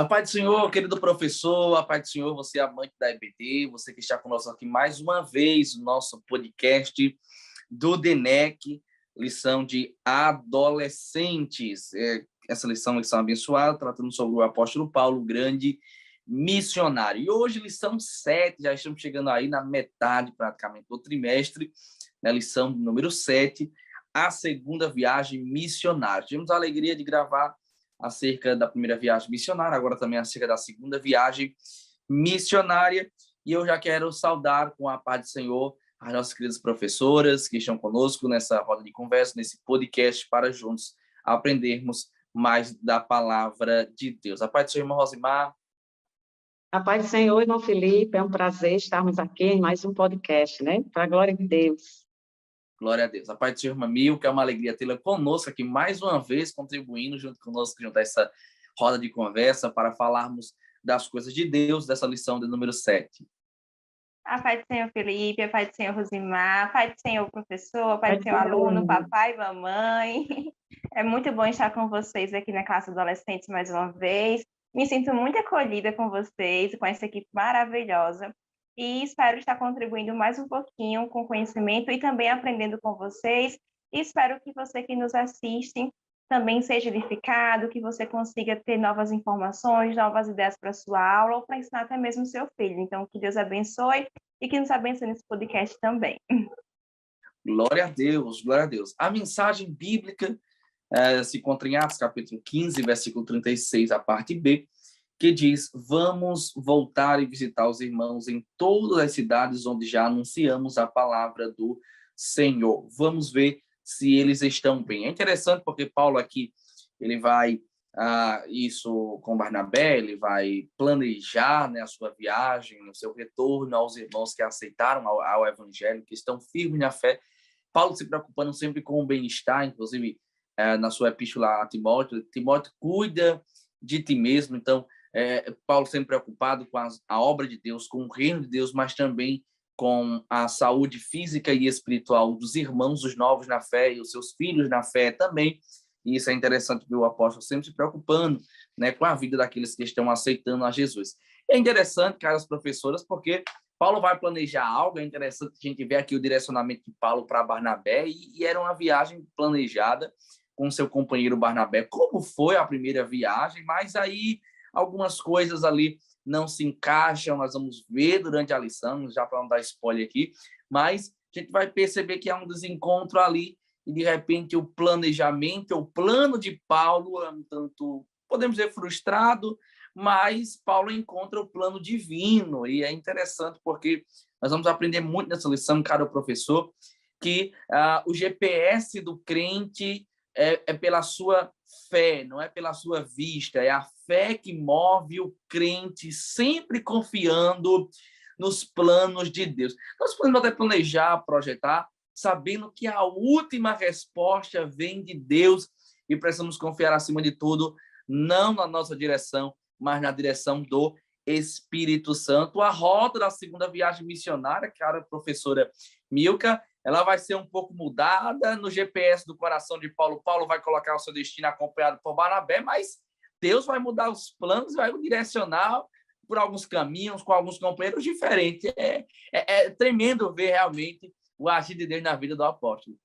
A paz do Senhor, querido professor, a paz do Senhor, você amante da EBD, você que está conosco aqui mais uma vez no nosso podcast do DENEC, lição de adolescentes. Essa lição abençoada, tratando sobre o apóstolo Paulo, o grande missionário. E hoje, lição 7, já estamos chegando aí na metade praticamente do trimestre, na lição número 7, a segunda viagem missionária. Tivemos a alegria de gravar acerca da primeira viagem missionária, agora também acerca da segunda viagem missionária, e eu já quero saudar com a paz do Senhor as nossas queridas professoras que estão conosco nessa roda de conversa, nesse podcast, para juntos aprendermos mais da palavra de Deus. A paz do Senhor, irmã Rosimar. A paz do Senhor, irmão Felipe, é um prazer estarmos aqui em mais um podcast, né? Para a glória de Deus. Glória a Deus. A paz do Senhor, irmã Milka, é uma alegria tê-la conosco aqui mais uma vez, contribuindo junto conosco, junto a essa roda de conversa para falarmos das coisas de Deus, dessa lição de número 7. A paz do Senhor, Felipe, a paz do Senhor, Rosimar, a paz do Senhor, professor, a paz do Senhor, aluno, papai, mamãe. É muito bom estar com vocês aqui na classe Adolescentes mais uma vez. Me sinto muito acolhida com vocês, com essa equipe maravilhosa. E espero estar contribuindo mais um pouquinho com conhecimento e também aprendendo com vocês. E espero que você que nos assiste também seja edificado, que você consiga ter novas informações, novas ideias para a sua aula ou para ensinar até mesmo o seu filho. Então, que Deus abençoe e que nos abençoe nesse podcast também. Glória a Deus, glória a Deus. A mensagem bíblica se encontra em Atos, capítulo 15, versículo 36, a parte B, que diz: vamos voltar e visitar os irmãos em todas as cidades onde já anunciamos a palavra do Senhor. Vamos ver se eles estão bem. É interessante porque Paulo aqui, ele vai, isso com Barnabé, ele vai planejar, né, a sua viagem, o seu retorno aos irmãos que aceitaram ao evangelho, que estão firmes na fé. Paulo se preocupando sempre com o bem-estar, inclusive na sua epístola a Timóteo. Timóteo, cuida de ti mesmo. Então, Paulo sempre preocupado com a obra de Deus, com o reino de Deus, mas também com a saúde física e espiritual dos irmãos, os novos na fé, e os seus filhos na fé também. E isso é interessante ver o apóstolo sempre se preocupando, né, com a vida daqueles que estão aceitando a Jesus. É interessante, caras professoras, porque Paulo vai planejar algo. É interessante a gente ver aqui o direcionamento de Paulo para Barnabé, e era uma viagem planejada com seu companheiro Barnabé. Como foi a primeira viagem, mas aí algumas coisas ali não se encaixam, nós vamos ver durante a lição, já para não dar spoiler aqui, mas a gente vai perceber que há um desencontro ali, e de repente o planejamento, o plano de Paulo é um tanto, podemos dizer, frustrado, mas Paulo encontra o plano divino, e é interessante porque nós vamos aprender muito nessa lição, caro professor, que o GPS do crente é pela sua fé, não é pela sua vista. É a fé que move o crente, sempre confiando nos planos de Deus. Nós podemos até planejar, projetar, sabendo que a última resposta vem de Deus, e precisamos confiar, acima de tudo, não na nossa direção, mas na direção do Espírito Santo. A rota da segunda viagem missionária, cara professora Milka, ela vai ser um pouco mudada no GPS do coração de Paulo. Paulo vai colocar o seu destino acompanhado por Barnabé, mas Deus vai mudar os planos, vai o direcionar por alguns caminhos, com alguns companheiros diferentes. É tremendo ver realmente o agir de Deus na vida do apóstolo.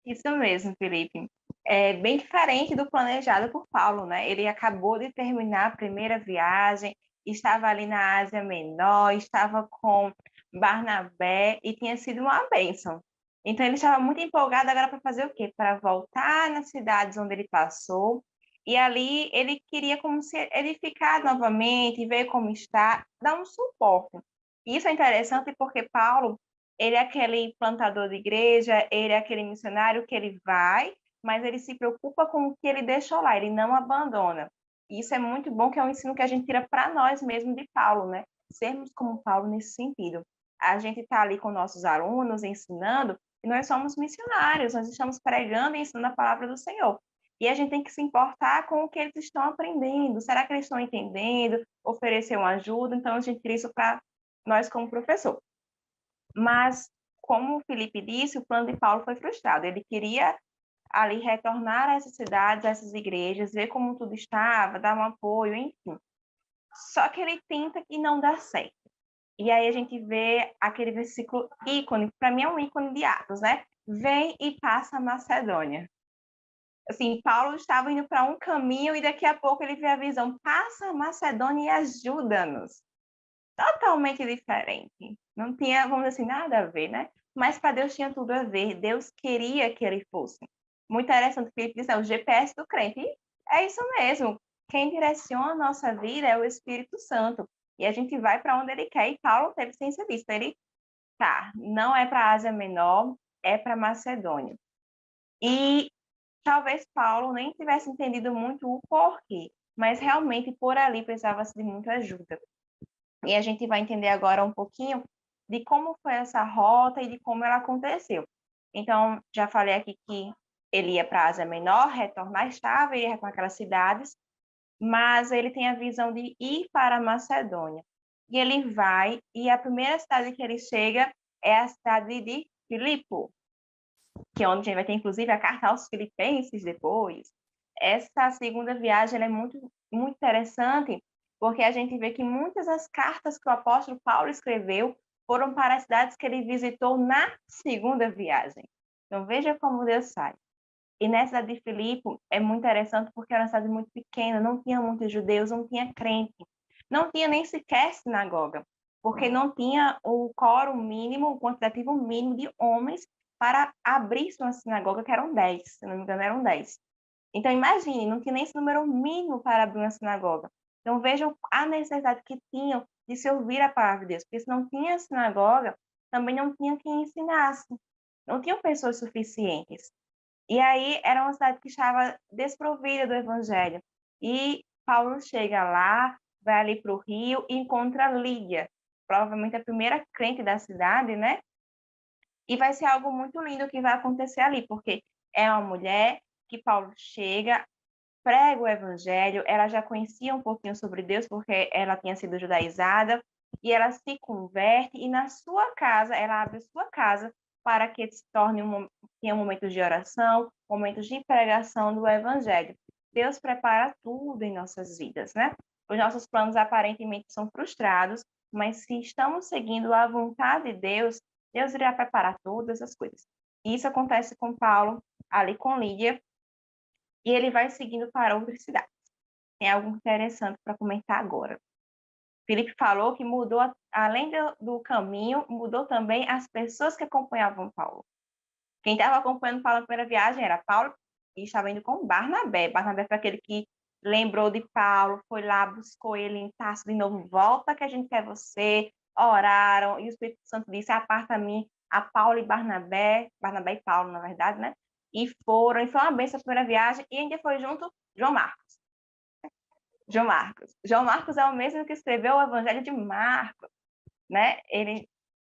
Isso mesmo, Felipe. É bem diferente do planejado por Paulo, né? Ele acabou de terminar a primeira viagem, estava ali na Ásia Menor, estava com Barnabé e tinha sido uma bênção. Então, ele estava muito empolgado agora para fazer o quê? Para voltar nas cidades onde ele passou, e ali ele queria como se edificar novamente, ver como está, dar um suporte. Isso é interessante porque Paulo, ele é aquele plantador de igreja, ele é aquele missionário que ele vai, mas ele se preocupa com o que ele deixou lá, ele não abandona. Isso é muito bom, que é um ensino que a gente tira para nós mesmos de Paulo, né? Sermos como Paulo nesse sentido. A gente está ali com nossos alunos, ensinando, e nós somos missionários, nós estamos pregando e ensinando a palavra do Senhor. E a gente tem que se importar com o que eles estão aprendendo. Será que eles estão entendendo? Oferecer uma ajuda? Então, a gente tira isso para nós como professor. Mas, como o Felipe disse, o plano de Paulo foi frustrado. Ele queria ali retornar a essas cidades, a essas igrejas, ver como tudo estava, dar um apoio, enfim. Só que ele tenta e não dá certo. E aí a gente vê aquele versículo ícone, para mim é um ícone de Atos, né? Vem e passa a Macedônia. Assim, Paulo estava indo para um caminho e daqui a pouco ele vê a visão, passa a Macedônia e ajuda-nos. Totalmente diferente. Não tinha, vamos dizer assim, nada a ver, né? Mas para Deus tinha tudo a ver. Deus queria que ele fosse. Muito interessante que ele diz, o GPS do crente. E é isso mesmo. Quem direciona a nossa vida é o Espírito Santo. E a gente vai para onde ele quer. E Paulo teve ciência disso. Ele, não é para a Ásia Menor, é para Macedônia. E talvez Paulo nem tivesse entendido muito o porquê, mas realmente por ali precisava-se de muita ajuda. E a gente vai entender agora um pouquinho de como foi essa rota e de como ela aconteceu. Então, já falei aqui que ele ia para a Ásia Menor, retornar, estava, ele ia com aquelas cidades, mas ele tem a visão de ir para a Macedônia. E ele vai, e a primeira cidade que ele chega é a cidade de Filipo, que é onde a gente vai ter, inclusive, a carta aos Filipenses depois. Essa segunda viagem ela é muito, muito interessante, porque a gente vê que muitas das cartas que o apóstolo Paulo escreveu foram para as cidades que ele visitou na segunda viagem. Então, veja como Deus faz. E nessa cidade de Filipe é muito interessante porque era uma cidade muito pequena, não tinha muitos judeus, não tinha crente, não tinha nem sequer sinagoga, porque não tinha o quórum mínimo, o quantitativo mínimo de homens para abrir uma sinagoga, que eram 10, se não me engano, eram 10. Então, imagine, não tinha nem esse número mínimo para abrir uma sinagoga. Então, vejam a necessidade que tinham de se ouvir a palavra de Deus, porque se não tinha sinagoga, também não tinha quem ensinasse. Não tinham pessoas suficientes. E aí, era uma cidade que estava desprovida do evangelho. E Paulo chega lá, vai ali para o rio e encontra Lídia, provavelmente a primeira crente da cidade, né? E vai ser algo muito lindo que vai acontecer ali, porque é uma mulher que Paulo chega, prega o evangelho, ela já conhecia um pouquinho sobre Deus, porque ela tinha sido judaizada, e ela se converte, e na sua casa, ela abre sua casa para que se torne tenha momentos de oração, momentos de pregação do evangelho. Deus prepara tudo em nossas vidas, né? Os nossos planos aparentemente são frustrados, mas se estamos seguindo a vontade de Deus, Deus irá preparar todas as coisas. E isso acontece com Paulo, ali com Lídia, e ele vai seguindo para outras cidades. Tem algo interessante para comentar agora. Filipe falou que mudou, além do caminho, mudou também as pessoas que acompanhavam Paulo. Quem estava acompanhando Paulo na primeira viagem era Paulo e estava indo com Barnabé. Barnabé foi aquele que lembrou de Paulo, foi lá, buscou ele em Tarso de novo, volta que a gente quer você, oraram, e o Espírito Santo disse, aparta a mim, a Paulo e Barnabé e Paulo, na verdade, né? E foi uma bênção a primeira viagem, e ainda foi junto João Marcos. João Marcos é o mesmo que escreveu o Evangelho de Marcos, né? Ele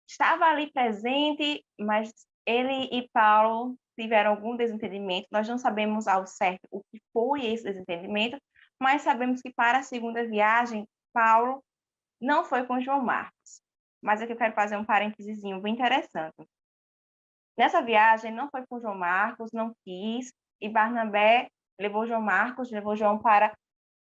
estava ali presente, mas ele e Paulo tiveram algum desentendimento. Nós não sabemos ao certo o que foi esse desentendimento, mas sabemos que para a segunda viagem, Paulo não foi com João Marcos. Mas aqui eu quero fazer um parênteses bem interessante. Nessa viagem, não foi com João Marcos, não quis, e Barnabé levou João Marcos, levou João para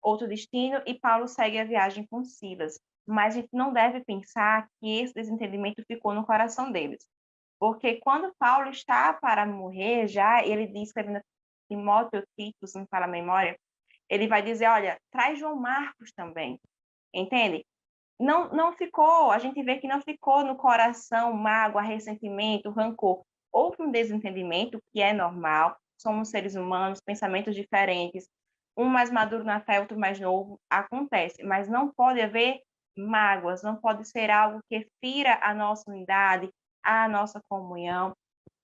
outro destino, e Paulo segue a viagem com Silas. Mas a gente não deve pensar que esse desentendimento ficou no coração deles. Porque quando Paulo está para morrer já, ele diz, escrevendo Timóteo, Tito, se não fala a memória, ele vai dizer, olha, traz João Marcos também, entende? Não ficou, a gente vê que não ficou no coração mágoa, ressentimento, rancor. Houve um desentendimento, que é normal, somos seres humanos, pensamentos diferentes, um mais maduro na fé, outro mais novo, acontece, mas não pode haver mágoas, não pode ser algo que fira a nossa unidade, a nossa comunhão.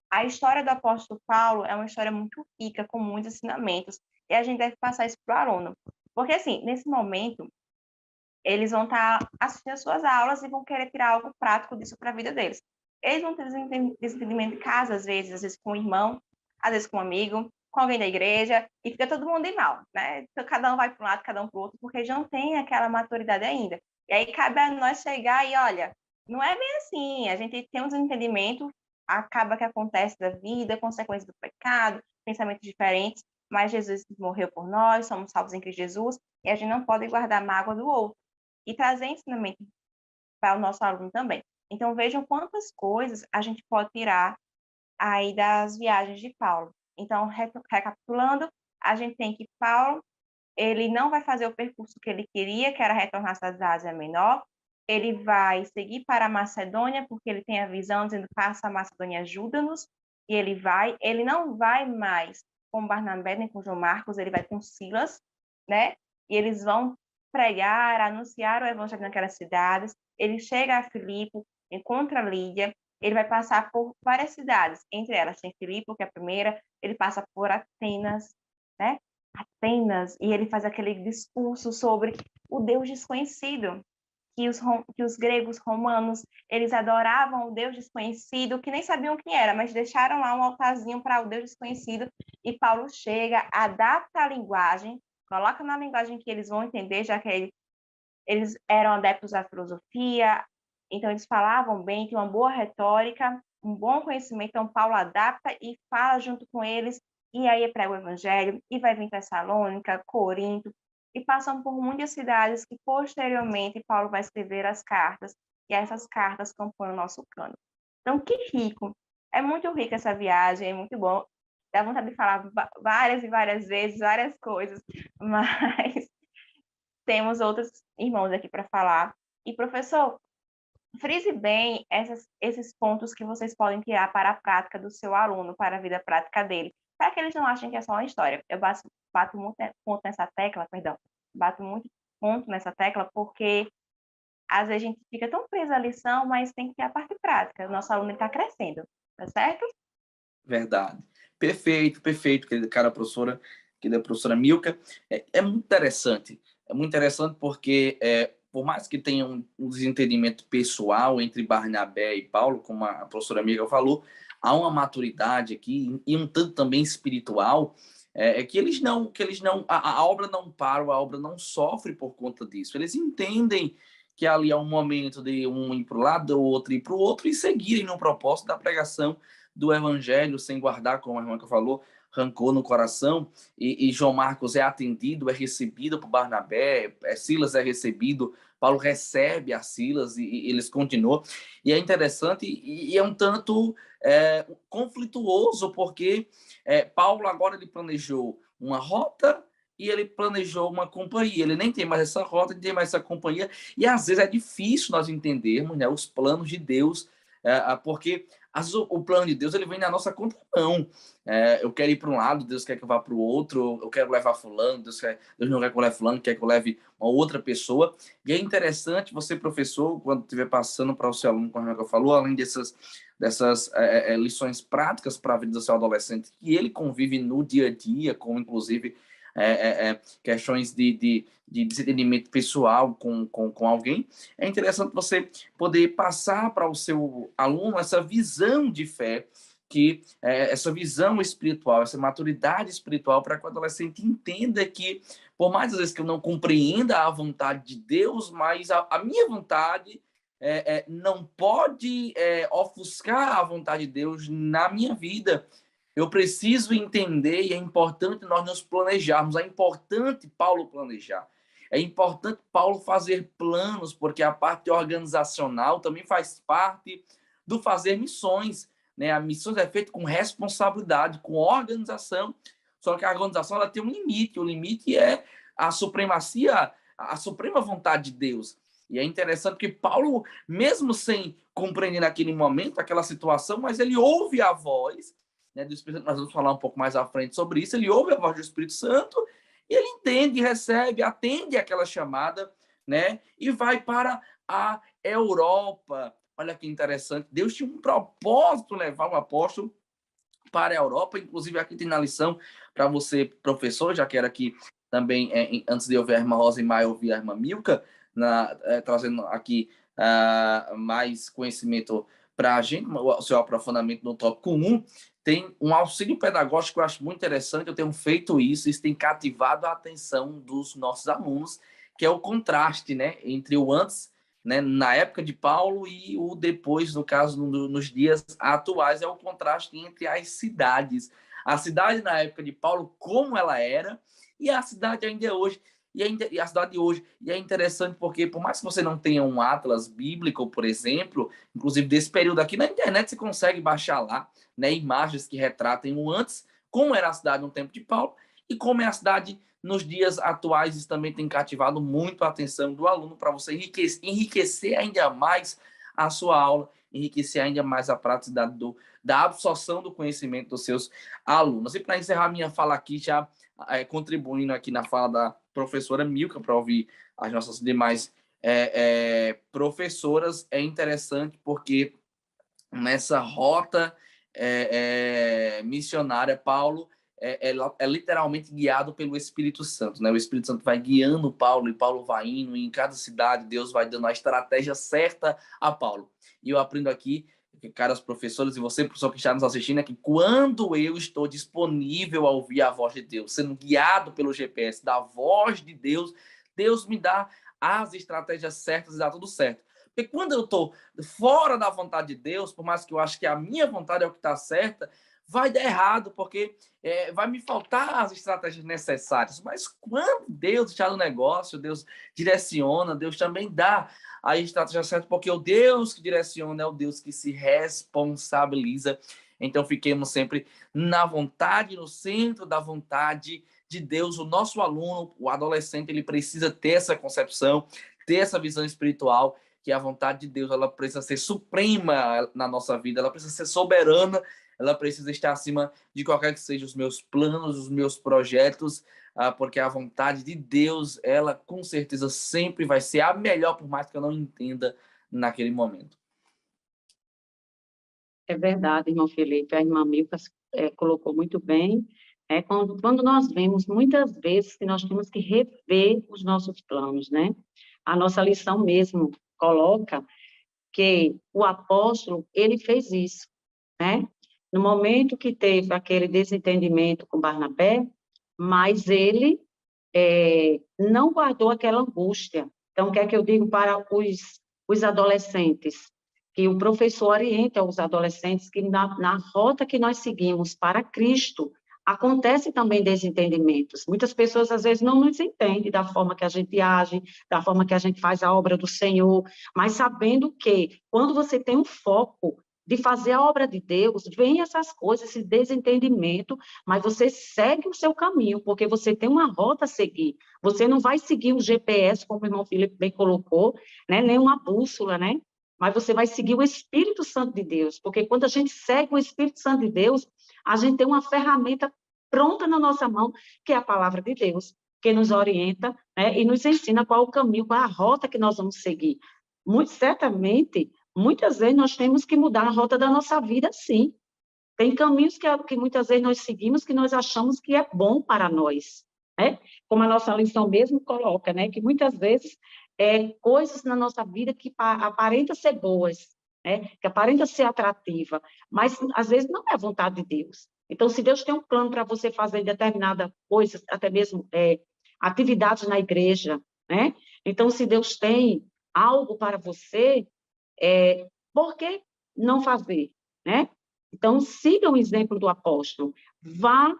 A história do apóstolo Paulo é uma história muito rica, com muitos ensinamentos, e a gente deve passar isso para o aluno. Porque, assim, nesse momento, eles vão estar assistindo as suas aulas e vão querer tirar algo prático disso para a vida deles. Eles vão ter desentendimento em casa, às vezes com o irmão, às vezes com um amigo, com alguém da igreja, e fica todo mundo em mal, né? Então, cada um vai para um lado, cada um para o outro, porque já não tem aquela maturidade ainda. E aí cabe a nós chegar e, olha, não é bem assim, a gente tem um desentendimento, acaba que acontece da vida, consequência do pecado, pensamentos diferentes, mas Jesus morreu por nós, somos salvos em Cristo Jesus, e a gente não pode guardar mágoa do outro. E trazer ensinamento para o nosso aluno também. Então, vejam quantas coisas a gente pode tirar aí das viagens de Paulo. Então, recapitulando, a gente tem que Paulo, ele não vai fazer o percurso que ele queria, que era retornar à cidade da Ásia Menor. Ele vai seguir para a Macedônia, porque ele tem a visão dizendo, passa a Macedônia, ajuda-nos. E ele não vai mais com Barnabé nem com João Marcos, ele vai com Silas, né? E eles vão pregar, anunciar o evangelho naquelas cidades. Ele chega a Filipe, encontra Lídia, ele vai passar por várias cidades, entre elas tem Filipe, que é a primeira, ele passa por Atenas, né? Atenas, e ele faz aquele discurso sobre o Deus desconhecido, que os gregos romanos, eles adoravam o Deus desconhecido, que nem sabiam quem era, mas deixaram lá um altarzinho para o Deus desconhecido, e Paulo chega, adapta a linguagem, coloca na linguagem que eles vão entender, já que eles eram adeptos à filosofia, então eles falavam bem, tinham uma boa retórica, um bom conhecimento, então Paulo adapta e fala junto com eles, e aí prega o evangelho, e vai vir Tessalônica, Corinto, e passam por muitas cidades que posteriormente Paulo vai escrever as cartas, e essas cartas compõem o nosso cano. Então, que rico! É muito rica essa viagem, é muito bom. Dá vontade de falar várias e várias vezes, várias coisas, mas temos outros irmãos aqui para falar. E, professor, frise bem esses pontos que vocês podem tirar para a prática do seu aluno, para a vida prática dele, para que eles não achem que é só uma história. Eu bato muito ponto nessa tecla, bato muito ponto nessa tecla, porque às vezes a gente fica tão preso à lição, mas tem que ter a parte prática. O nosso aluno está crescendo, tá certo? Verdade. Perfeito, perfeito, querida professora Milka. É muito interessante. É muito interessante porque, por mais que tenha um desentendimento pessoal entre Barnabé e Paulo, como a professora Milka falou, há uma maturidade aqui e um tanto também espiritual, que eles não, a obra não para, a obra não sofre por conta disso. Eles entendem que ali é um momento de um ir para o lado, o outro ir para o outro e seguirem no propósito da pregação do evangelho, sem guardar, como a irmã que falou, rancor no coração, e João Marcos é atendido, é recebido por Barnabé, Silas é recebido, Paulo recebe a Silas e eles continuam. E é interessante e é um tanto conflituoso, porque Paulo agora ele planejou uma rota e ele planejou uma companhia. Ele nem tem mais essa rota, nem tem mais essa companhia. E às vezes é difícil nós entendermos, né, os planos de Deus, porque o plano de Deus ele vem na nossa contramão. Eu quero ir para um lado, Deus quer que eu vá para o outro, eu quero levar fulano, Deus não quer que eu leve fulano, quer que eu leve uma outra pessoa. E é interessante você, professor, quando estiver passando para o seu aluno, como eu falou, além dessas lições práticas para a vida do seu adolescente, que ele convive no dia a dia, como inclusive questões de desentendimento pessoal com alguém, é interessante você poder passar para o seu aluno essa visão de fé, essa visão espiritual, essa maturidade espiritual, para que o adolescente entenda que, por mais às vezes que eu não compreenda a vontade de Deus, mas a minha vontade não pode ofuscar a vontade de Deus na minha vida. Eu preciso entender, e é importante nós nos planejarmos. É importante Paulo planejar. É importante Paulo fazer planos, porque a parte organizacional também faz parte do fazer missões, né? A missão é feita com responsabilidade, com organização. Só que a organização ela tem um limite. O limite é a supremacia, a suprema vontade de Deus. E é interessante que Paulo, mesmo sem compreender naquele momento aquela situação, mas ele ouve a voz, né, do Espírito Santo. Nós vamos falar um pouco mais à frente sobre isso. Ele ouve a voz do Espírito Santo e ele entende, recebe, atende aquela chamada, né, e vai para a Europa. Olha que interessante. Deus tinha um propósito levar o apóstolo para a Europa. Inclusive, aqui tem na lição para você, professor, já que era aqui também, antes de eu ver a irmã Rosemar, eu ouvi a irmã Milka, trazendo aqui mais conhecimento para a gente, o seu aprofundamento no tópico 1. Tem um auxílio pedagógico que eu acho muito interessante, eu tenho feito isso tem cativado a atenção dos nossos alunos, que é o contraste, né, entre o antes, né, na época de Paulo, e o depois, no caso, nos dias atuais, é o contraste entre as cidades. a cidade na época de Paulo, como ela era, e a cidade ainda hoje. E a cidade de hoje. E é interessante porque, por mais que você não tenha um atlas bíblico, por exemplo, inclusive desse período aqui, na internet você consegue baixar lá, né, imagens que retratem o antes, como era a cidade no tempo de Paulo, e como é a cidade nos dias atuais. Isso também tem cativado muito a atenção do aluno para você enriquecer ainda mais a sua aula, enriquecer ainda mais a praticidade da absorção do conhecimento dos seus alunos. E para encerrar minha fala aqui, já contribuindo aqui na fala da professora Milka, para ouvir as nossas demais professoras, é interessante porque nessa rota missionária, Paulo é literalmente guiado pelo Espírito Santo, né? O Espírito Santo vai guiando Paulo, e Paulo vai indo, e em cada cidade Deus vai dando a estratégia certa a Paulo. E eu aprendo aqui, caros professores, e você, professor que está nos assistindo, é que quando eu estou disponível a ouvir a voz de Deus, sendo guiado pelo GPS da voz de Deus, Deus me dá as estratégias certas e dá tudo certo. Porque quando eu estou fora da vontade de Deus, por mais que eu acho que a minha vontade é o que está certa, vai dar errado, porque vai me faltar as estratégias necessárias. Mas quando Deus está no negócio, Deus direciona, Deus também dá a estratégia certa, porque o Deus que direciona é o Deus que se responsabiliza. Então, fiquemos sempre na vontade, no centro da vontade de Deus. O nosso aluno, o adolescente, ele precisa ter essa concepção, ter essa visão espiritual, que a vontade de Deus, ela precisa ser suprema na nossa vida, ela precisa ser soberana, ela precisa estar acima de qualquer que sejam os meus planos, os meus projetos, porque a vontade de Deus, ela com certeza sempre vai ser a melhor, por mais que eu não entenda naquele momento. É verdade, irmão Felipe, a irmã Milka colocou muito bem. Quando nós vemos, muitas vezes, que nós temos que rever os nossos planos, né? A nossa lição mesmo coloca que o apóstolo, ele fez isso, né? No momento que teve aquele desentendimento com Barnabé, mas ele não guardou aquela angústia. Então, o que é que eu digo para os adolescentes? Que o professor orienta os adolescentes que na rota que nós seguimos para Cristo, acontece também desentendimentos. Muitas pessoas, às vezes, não nos entendem da forma que a gente age, da forma que a gente faz a obra do Senhor, mas sabendo que, quando você tem um foco de fazer a obra de Deus, vem essas coisas, esse desentendimento, mas você segue o seu caminho, porque você tem uma rota a seguir. Você não vai seguir um GPS, como o irmão Felipe bem colocou, né? Nem uma bússola, né? Mas você vai seguir o Espírito Santo de Deus, porque quando a gente segue o Espírito Santo de Deus, a gente tem uma ferramenta pronta na nossa mão, que é a palavra de Deus, que nos orienta, né? E nos ensina qual o caminho, qual a rota que nós vamos seguir. Muito certamente, muitas vezes nós temos que mudar a rota da nossa vida, sim. Tem caminhos que muitas vezes nós seguimos que nós achamos que é bom para nós, né? Como a nossa lição mesmo coloca, né? Que muitas vezes coisas na nossa vida que aparentam ser boas, né? Que aparentam ser atrativa, mas às vezes não é a vontade de Deus. Então, se Deus tem um plano para você fazer determinada coisa, até mesmo atividades na igreja, né? Então, se Deus tem algo para você, por que não fazer, né? Então, siga o exemplo do apóstolo. Vá.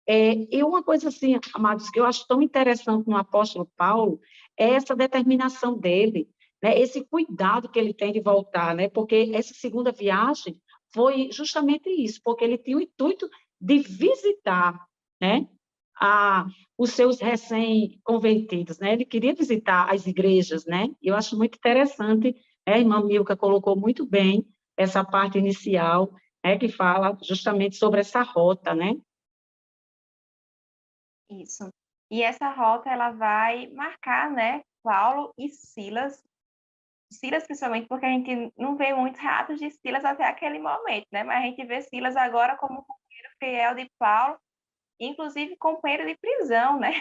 E uma coisa assim, amados, que eu acho tão interessante no apóstolo Paulo, é essa determinação dele, né? Esse cuidado que ele tem de voltar, né? Porque essa segunda viagem foi justamente isso, porque ele tinha o intuito de visitar, né? Os seus recém-convertidos, né? Ele queria visitar as igrejas, né? E eu acho muito interessante, a irmã Milka colocou muito bem essa parte inicial, que fala justamente sobre essa rota, né? Isso. E essa rota, ela vai marcar, né, Paulo e Silas, principalmente porque a gente não vê muitos relatos de Silas até aquele momento, né, mas a gente vê Silas agora como companheiro fiel de Paulo, inclusive companheiro de prisão, né?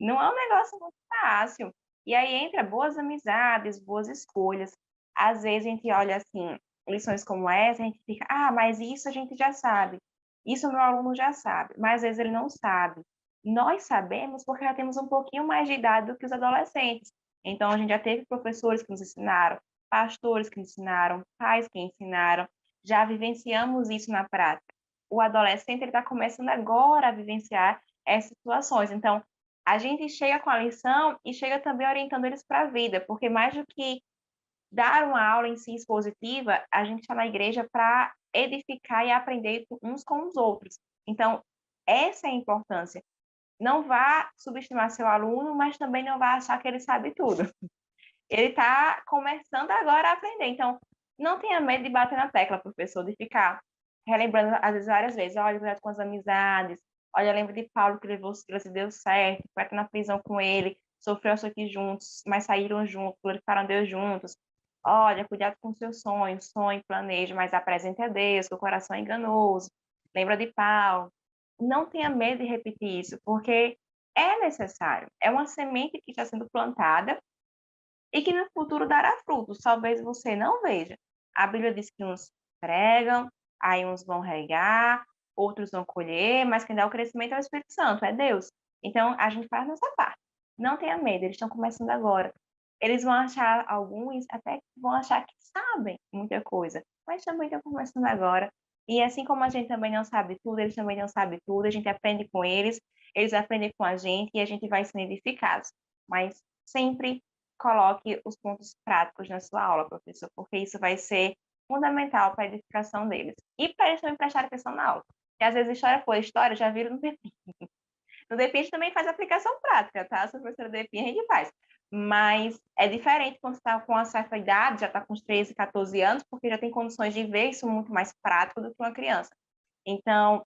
Não é um negócio muito fácil. E aí entra boas amizades, boas escolhas. Às vezes a gente olha assim, lições como essa, a gente fica, mas isso a gente já sabe. Isso o meu aluno já sabe, mas às vezes ele não sabe. Nós sabemos porque já temos um pouquinho mais de idade do que os adolescentes. Então a gente já teve professores que nos ensinaram, pastores que ensinaram, pais que ensinaram, já vivenciamos isso na prática. o adolescente ele está começando agora a vivenciar essas situações. Então, a gente chega com a lição e chega também orientando eles para a vida, porque mais do que dar uma aula em si expositiva, a gente está na igreja para edificar e aprender uns com os outros. Então, essa é a importância. Não vá subestimar seu aluno, mas também não vá achar que ele sabe tudo. Ele está começando agora a aprender. Então, não tenha medo de bater na tecla, professor, de ficar relembrando, às vezes, várias vezes. Olha, cuidado com as amizades. Olha, lembra de Paulo que levou Silas e deu certo. Foi na prisão com ele. Sofreu isso aqui juntos, mas saíram juntos, glorificaram Deus juntos. Olha, cuidado com seus sonhos. Sonhe, planeje, mas apresente a Deus, que o coração é enganoso. Lembra de Paulo. Não tenha medo de repetir isso, porque é necessário. É uma semente que está sendo plantada e que no futuro dará frutos. Talvez você não veja. A Bíblia diz que uns pregam, aí uns vão regar, outros vão colher, mas quem dá o crescimento é o Espírito Santo, é Deus. Então, a gente faz nossa parte. Não tenha medo, eles estão começando agora. Eles vão achar, alguns até vão achar que sabem muita coisa, mas também estão começando agora. E assim como a gente também não sabe tudo, eles também não sabem tudo, a gente aprende com eles aprendem com a gente e a gente vai sendo edificados. Mas sempre coloque os pontos práticos na sua aula, professor, porque isso vai ser fundamental para a edificação deles. E para eles também prestarem atenção na aula. Porque às vezes história por história, já viram no DEPIN. No DEPIN a gente também faz aplicação prática, tá? Se a professora do DEPIN a gente faz. Mas é diferente quando você está com uma certa idade, já está com uns 13, 14 anos, porque já tem condições de ver isso muito mais prático do que uma criança. Então,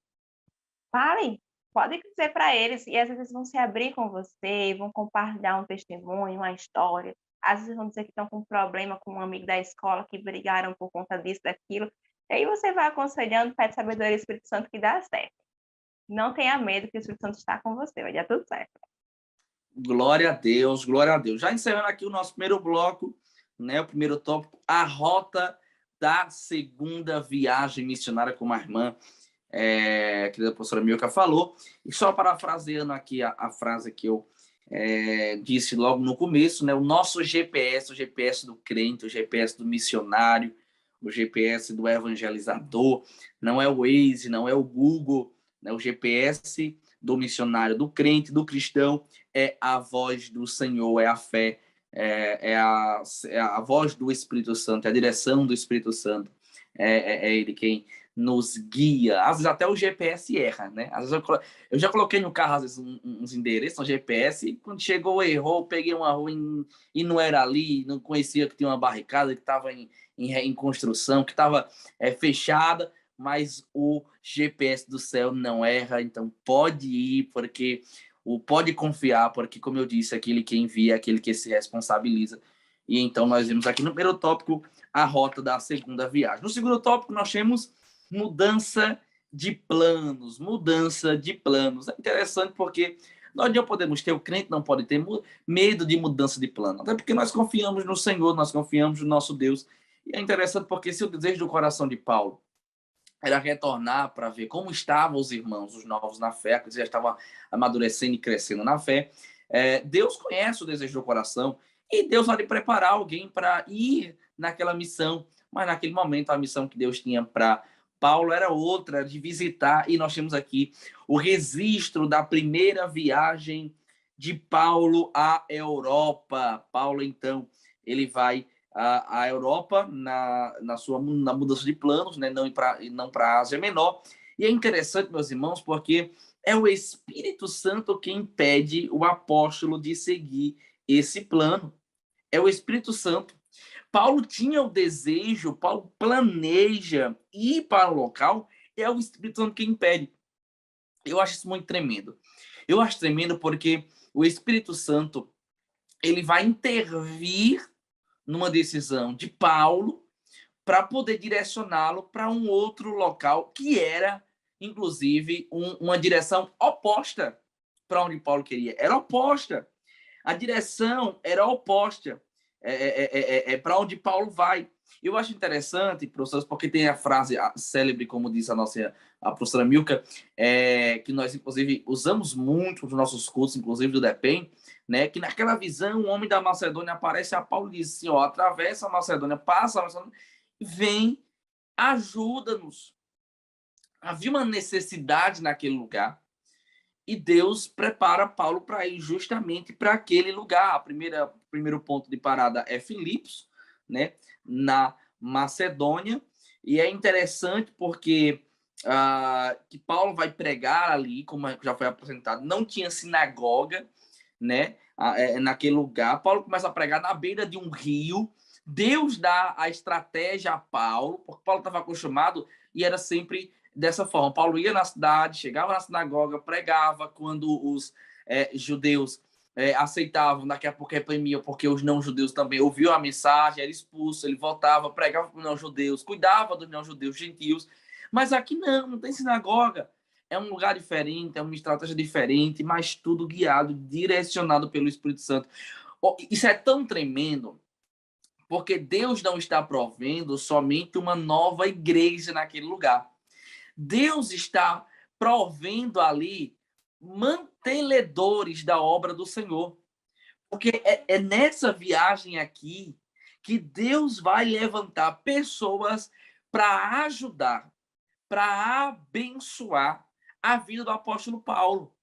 falem, pode dizer para eles, e às vezes eles vão se abrir com você, vão compartilhar um testemunho, uma história. Às vezes vão dizer que estão com um problema com um amigo da escola, que brigaram por conta disso, daquilo. E aí você vai aconselhando, pede sabedoria do Espírito Santo que dá certo. Não tenha medo que o Espírito Santo está com você, vai dar tudo certo. Glória a Deus, glória a Deus. Já encerrando aqui o nosso primeiro bloco, né, o primeiro tópico, a rota da segunda viagem missionária, como a irmã, querida professora Milka falou. E só parafraseando aqui a frase que eu disse logo no começo, né, o nosso GPS, o GPS do crente, o GPS do missionário, o GPS do evangelizador, não é o Waze, não é o Google, né, o GPS do missionário, do crente, do cristão, é a voz do Senhor, é a fé, é a voz do Espírito Santo, é a direção do Espírito Santo, é ele quem nos guia. Às vezes até o GPS erra, né? Às vezes eu já coloquei no carro, às vezes, uns endereços no GPS, e quando chegou, errou, peguei uma rua e não era ali, não conhecia que tinha uma barricada, que estava em construção, que estava fechada, mas o GPS do céu não erra, então pode ir, porque pode confiar, porque, como eu disse, aquele que envia, aquele que se responsabiliza. E então nós vimos aqui no primeiro tópico a rota da segunda viagem. No segundo tópico nós temos mudança de planos, mudança de planos. É interessante porque nós não podemos ter, o crente não pode ter medo de mudança de plano, até porque nós confiamos no Senhor, nós confiamos no nosso Deus. E é interessante porque se o desejo do coração de Paulo era retornar para ver como estavam os irmãos, os novos na fé, que já estavam amadurecendo e crescendo na fé, Deus conhece o desejo do coração e Deus vai preparar alguém para ir naquela missão, mas naquele momento a missão que Deus tinha para Paulo era outra, de visitar, e nós temos aqui o registro da primeira viagem de Paulo à Europa. Paulo, então, ele vai à Europa na mudança de planos, né? Não para a Ásia Menor. E é interessante, meus irmãos, porque é o Espírito Santo quem impede o apóstolo de seguir esse plano. É o Espírito Santo. Paulo tinha o desejo, Paulo planeja ir para o local, é o Espírito Santo quem impede. Eu acho isso muito tremendo. Eu acho tremendo porque o Espírito Santo ele vai intervir numa decisão de Paulo para poder direcioná-lo para um outro local que era, inclusive, uma direção oposta para onde Paulo queria. Era oposta. A direção era oposta para onde Paulo vai. Eu acho interessante, professores, porque tem a frase célebre, como diz a professora Milka, que nós, inclusive, usamos muito nos nossos cursos, inclusive do DEPEN, né, que naquela visão, o homem da Macedônia aparece a Paulo e diz assim, ó, atravessa a Macedônia, passa a Macedônia, vem, ajuda-nos. Havia uma necessidade naquele lugar e Deus prepara Paulo para ir justamente para aquele lugar. Primeiro ponto de parada é Filipos, né, na Macedônia. E é interessante porque que Paulo vai pregar ali, como já foi apresentado, não tinha sinagoga, né, naquele lugar. Paulo começa a pregar na beira de um rio. Deus dá a estratégia a Paulo, porque Paulo estava acostumado e era sempre dessa forma. Paulo ia na cidade, chegava na sinagoga, pregava. Quando os judeus aceitavam, daqui a pouco reprimiam, porque os não-judeus também ouviam a mensagem, era expulso, ele voltava, pregava para os não-judeus, cuidava dos não-judeus gentios. Mas aqui não tem sinagoga. É um lugar diferente, é uma estratégia diferente, mas tudo guiado, direcionado pelo Espírito Santo. Isso é tão tremendo, porque Deus não está provendo somente uma nova igreja naquele lugar. Deus está provendo ali mantenedores da obra do Senhor. Porque é nessa viagem aqui que Deus vai levantar pessoas para ajudar, para abençoar a vida do apóstolo Paulo.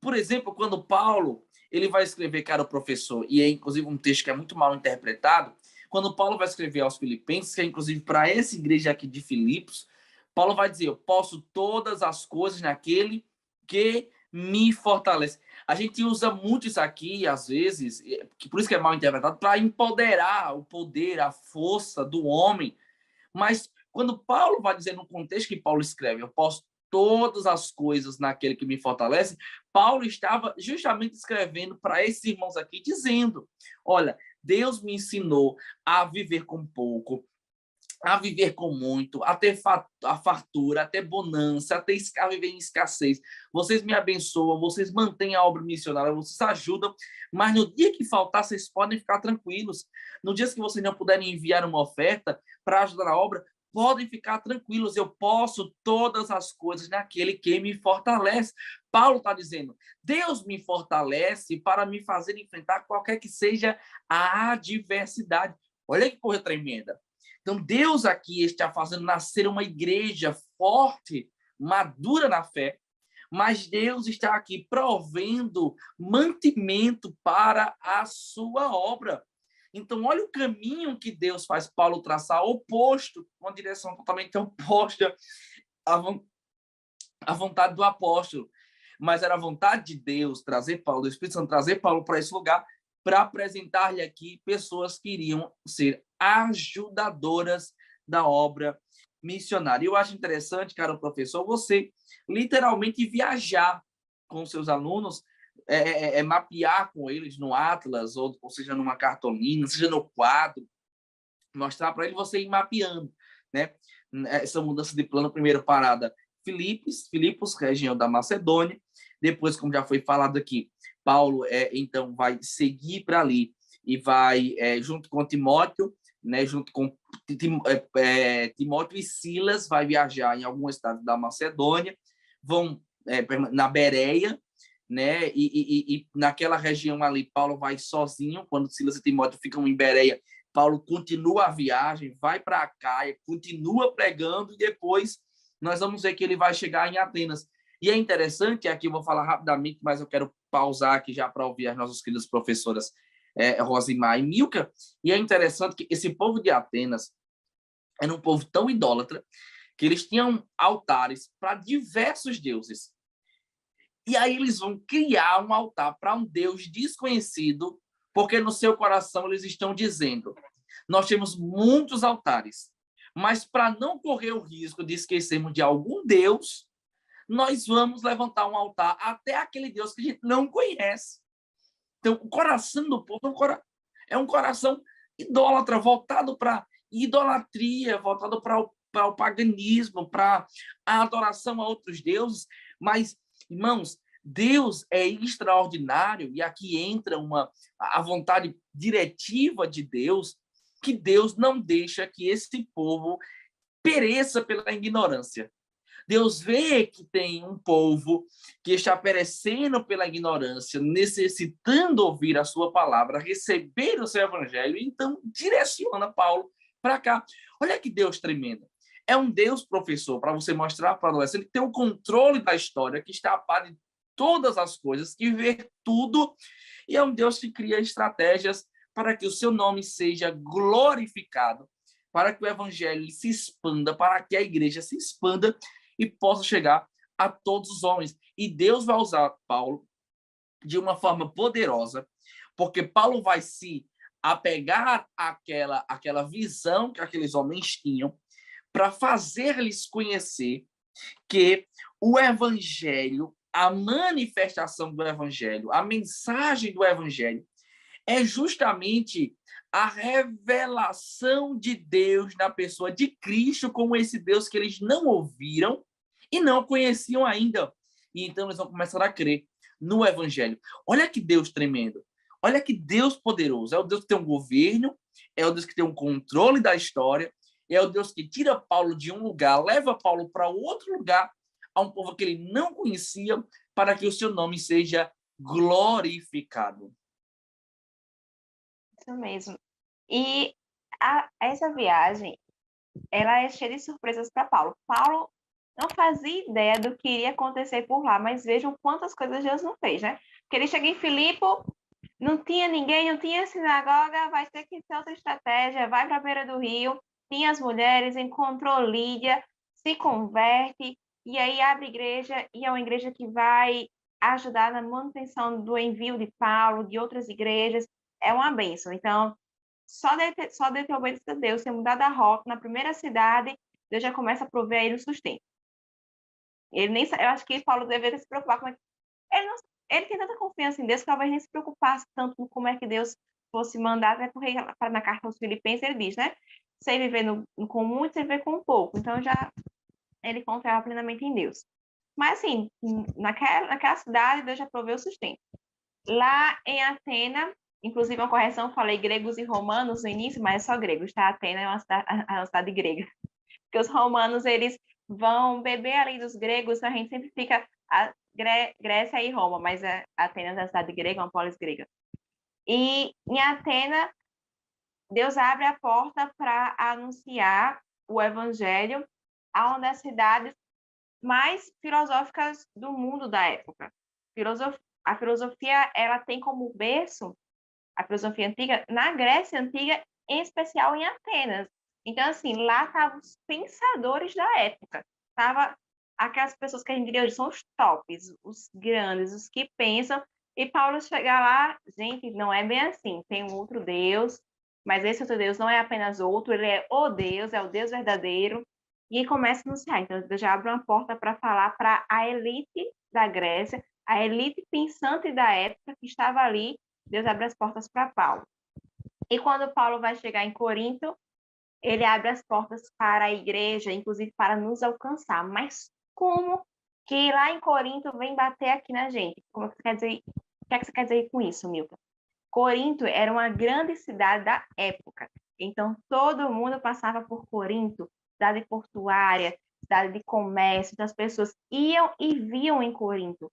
Por exemplo, quando Paulo ele vai escrever, cara, professor, e é inclusive um texto que é muito mal interpretado, quando Paulo vai escrever aos Filipenses, que é inclusive para essa igreja aqui de Filipos, Paulo vai dizer: eu posso todas as coisas naquele que me fortalece. A gente usa muito isso aqui, às vezes, por isso que é mal interpretado, para empoderar o poder, a força do homem. Mas quando Paulo vai dizer no contexto que Paulo escreve, eu posso todas as coisas naquele que me fortalece, Paulo estava justamente escrevendo para esses irmãos aqui, dizendo: olha, Deus me ensinou a viver com pouco, a viver com muito, a ter a fartura, a ter bonança, a viver em escassez. Vocês me abençoam, vocês mantêm a obra missionária, vocês ajudam, mas no dia que faltar, vocês podem ficar tranquilos. No dia que vocês não puderem enviar uma oferta para ajudar na obra, podem ficar tranquilos, eu posso todas as coisas naquele que me fortalece. Paulo está dizendo: Deus me fortalece para me fazer enfrentar qualquer que seja a adversidade. Olha que coisa tremenda. Então, Deus aqui está fazendo nascer uma igreja forte, madura na fé, mas Deus está aqui provendo mantimento para a sua obra. Então, olha o caminho que Deus faz Paulo traçar, oposto, uma direção totalmente oposta à vontade do apóstolo. Mas era a vontade de Deus trazer Paulo, do Espírito Santo trazer Paulo para esse lugar, para apresentar-lhe aqui pessoas que iriam ser ajudadoras da obra missionária. Eu acho interessante, cara, professor, você literalmente viajar com seus alunos, mapear com eles no Atlas, ou seja, numa cartolina, seja no quadro, mostrar para ele você ir mapeando, né? Essa mudança de plano, primeiro parada, Filipos, região da Macedônia. Depois, como já foi falado aqui, Paulo então vai seguir para ali e vai, junto com Timóteo, né, junto com Timóteo e Silas, vai viajar em alguns estados da Macedônia, vão na Bereia, né, e naquela região ali, Paulo vai sozinho. Quando Silas e Timóteo ficam em Bereia, Paulo continua a viagem, vai para a Caia, continua pregando, e depois nós vamos ver que ele vai chegar em Atenas. E é interessante, aqui eu vou falar rapidamente, mas eu quero pausar aqui já para ouvir as nossas queridas professoras Rosimar e Milka. E é interessante que esse povo de Atenas era um povo tão idólatra que eles tinham altares para diversos deuses. E aí eles vão criar um altar para um deus desconhecido, porque no seu coração eles estão dizendo: nós temos muitos altares, mas para não correr o risco de esquecermos de algum deus, nós vamos levantar um altar até aquele Deus que a gente não conhece. Então, o coração do povo é um coração idólatra, voltado para idolatria, voltado para o paganismo, para a adoração a outros deuses. Mas, irmãos, Deus é extraordinário, e aqui entra a vontade diretiva de Deus, que Deus não deixa que esse povo pereça pela ignorância. Deus vê que tem um povo que está perecendo pela ignorância, necessitando ouvir a sua palavra, receber o seu evangelho, então direciona Paulo para cá. Olha que Deus tremendo. É um Deus, professor, para você mostrar para o adolescente que tem o controle da história, que está a par de todas as coisas, que vê tudo, e é um Deus que cria estratégias para que o seu nome seja glorificado, para que o evangelho se expanda, para que a igreja se expanda e possa chegar a todos os homens. E Deus vai usar Paulo de uma forma poderosa, porque Paulo vai se apegar àquela visão que aqueles homens tinham, para fazer-lhes conhecer que o evangelho, a manifestação do evangelho, a mensagem do evangelho, é justamente a revelação de Deus na pessoa de Cristo, como esse Deus que eles não ouviram e não conheciam ainda. E então eles vão começar a crer no evangelho. Olha que Deus tremendo. Olha que Deus poderoso. É o Deus que tem um governo, é o Deus que tem um controle da história, é o Deus que tira Paulo de um lugar, leva Paulo para outro lugar, a um povo que ele não conhecia, para que o seu nome seja glorificado. Isso mesmo. E essa viagem, ela é cheia de surpresas para Paulo. Paulo não fazia ideia do que iria acontecer por lá, mas vejam quantas coisas Deus não fez, né? Porque ele chega em Filipe, não tinha ninguém, não tinha sinagoga, vai ter que ter outra estratégia, vai para a beira do rio, tinha as mulheres, encontrou Lídia, se converte, e aí abre igreja, e é uma igreja que vai ajudar na manutenção do envio de Paulo, de outras igrejas, é uma bênção. Então, só de ter obedecido a Deus, ter mudado a rota na primeira cidade, Deus já começa a prover a ele o sustento. Eu acho que Paulo deveria se preocupar com ele tem tanta confiança em Deus que talvez nem se preocupasse tanto com como é que Deus fosse mandar, até porque na carta aos Filipenses ele diz, né? Sem viver com muito, sem viver com pouco. Então já ele confiava plenamente em Deus. Mas assim, naquela cidade Deus já proveu o sustento. Lá em Atena, inclusive uma correção, falei gregos e romanos no início, mas é só gregos, tá? Atena é uma cidade grega. Porque os romanos, eles vão beber ali dos gregos, a gente sempre fica Grécia e Roma, mas Atenas é a cidade grega, uma polis grega. E em Atenas, Deus abre a porta para anunciar o evangelho a uma das cidades mais filosóficas do mundo da época. A filosofia, ela tem como berço a filosofia antiga na Grécia Antiga, em especial em Atenas. Então, assim, lá estavam os pensadores da época. Tava aquelas pessoas que a gente diria hoje são os tops, os grandes, os que pensam. E Paulo chega lá, gente, não é bem assim. Tem um outro Deus, mas esse outro Deus não é apenas outro, ele é o Deus verdadeiro. E começa a anunciar. Então, Deus já abre uma porta para falar para a elite da Grécia, a elite pensante da época que estava ali. Deus abre as portas para Paulo. E quando Paulo vai chegar em Corinto, ele abre as portas para a igreja, inclusive para nos alcançar. Mas como que lá em Corinto vem bater aqui na gente? Como que você quer dizer? O que é que você quer dizer com isso, Milton? Corinto era uma grande cidade da época. Então, todo mundo passava por Corinto, cidade portuária, cidade de comércio, então as pessoas iam e viam em Corinto.